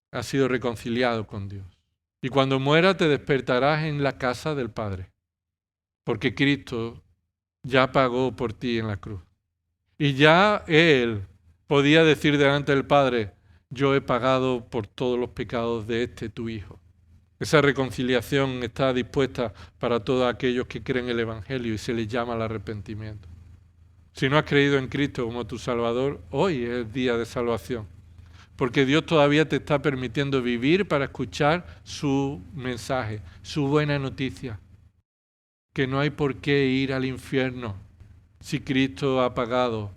has sido reconciliado con Dios. Y cuando mueras te despertarás en la casa del Padre, porque Cristo ya pagó por ti en la cruz. Y ya Él podía decir delante del Padre, yo he pagado por todos los pecados de tu Hijo. Esa reconciliación está dispuesta para todos aquellos que creen el Evangelio y se les llama al arrepentimiento. Si no has creído en Cristo como tu Salvador, hoy es el día de salvación. Porque Dios todavía te está permitiendo vivir para escuchar su mensaje, su buena noticia. Que no hay por qué ir al infierno si Cristo ha pagado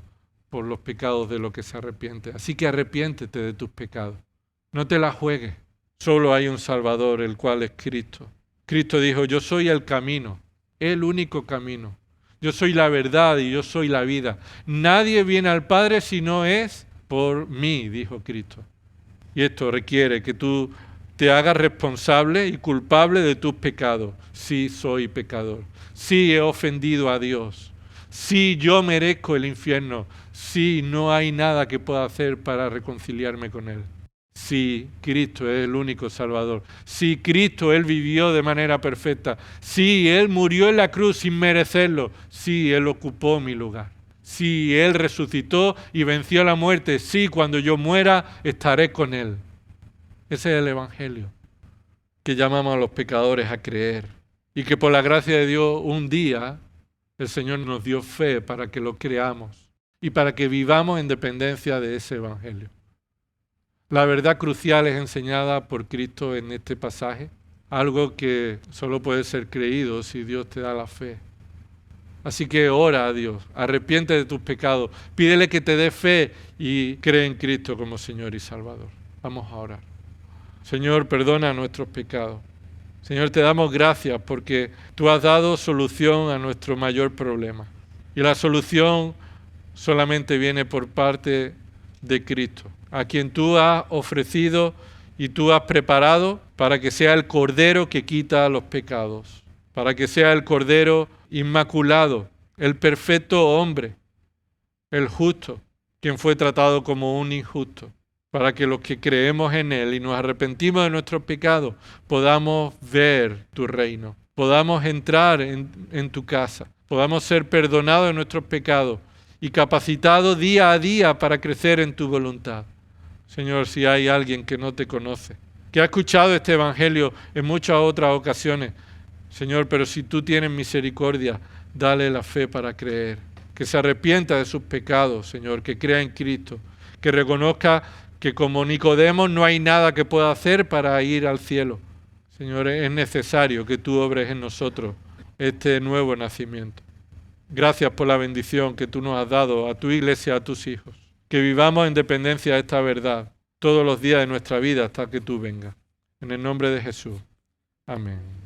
por los pecados de los que se arrepiente. Así que arrepiéntete de tus pecados. No te la juegues. Solo hay un Salvador, el cual es Cristo. Cristo dijo, yo soy el camino, el único camino. Yo soy la verdad y yo soy la vida. Nadie viene al Padre si no es por mí, dijo Cristo. Y esto requiere que tú te hagas responsable y culpable de tus pecados. Sí, soy pecador. Sí, he ofendido a Dios. Sí, yo merezco el infierno. Sí, no hay nada que pueda hacer para reconciliarme con Él. Sí, Cristo es el único Salvador. Sí, Cristo, Él vivió de manera perfecta. Sí, Él murió en la cruz sin merecerlo. Sí, Él ocupó mi lugar. Sí, Él resucitó y venció la muerte. Sí, cuando yo muera, estaré con Él. Ese es el Evangelio que llamamos a los pecadores a creer. Y que por la gracia de Dios, un día, el Señor nos dio fe para que lo creamos y para que vivamos en dependencia de ese Evangelio. La verdad crucial es enseñada por Cristo en este pasaje, algo que solo puede ser creído si Dios te da la fe. Así que ora a Dios, arrepiente de tus pecados, pídele que te dé fe y cree en Cristo como Señor y Salvador. Vamos a orar. Señor, perdona nuestros pecados. Señor, te damos gracias porque tú has dado solución a nuestro mayor problema. Y la solución solamente viene por parte de Cristo, a quien tú has ofrecido y tú has preparado para que sea el Cordero que quita los pecados, para que sea el Cordero inmaculado, el perfecto hombre, el justo, quien fue tratado como un injusto, para que los que creemos en Él y nos arrepentimos de nuestros pecados podamos ver tu reino, podamos entrar en tu casa, podamos ser perdonados de nuestros pecados y capacitados día a día para crecer en tu voluntad. Señor, si hay alguien que no te conoce, que ha escuchado este Evangelio en muchas otras ocasiones, Señor, pero si tú tienes misericordia, dale la fe para creer, que se arrepienta de sus pecados, Señor, que crea en Cristo, que reconozca que como Nicodemo no hay nada que pueda hacer para ir al cielo. Señor, es necesario que tú obres en nosotros este nuevo nacimiento. Gracias por la bendición que tú nos has dado a tu iglesia, a tus hijos. que vivamos en dependencia de esta verdad todos los días de nuestra vida hasta que tú vengas. En el nombre de Jesús. Amén.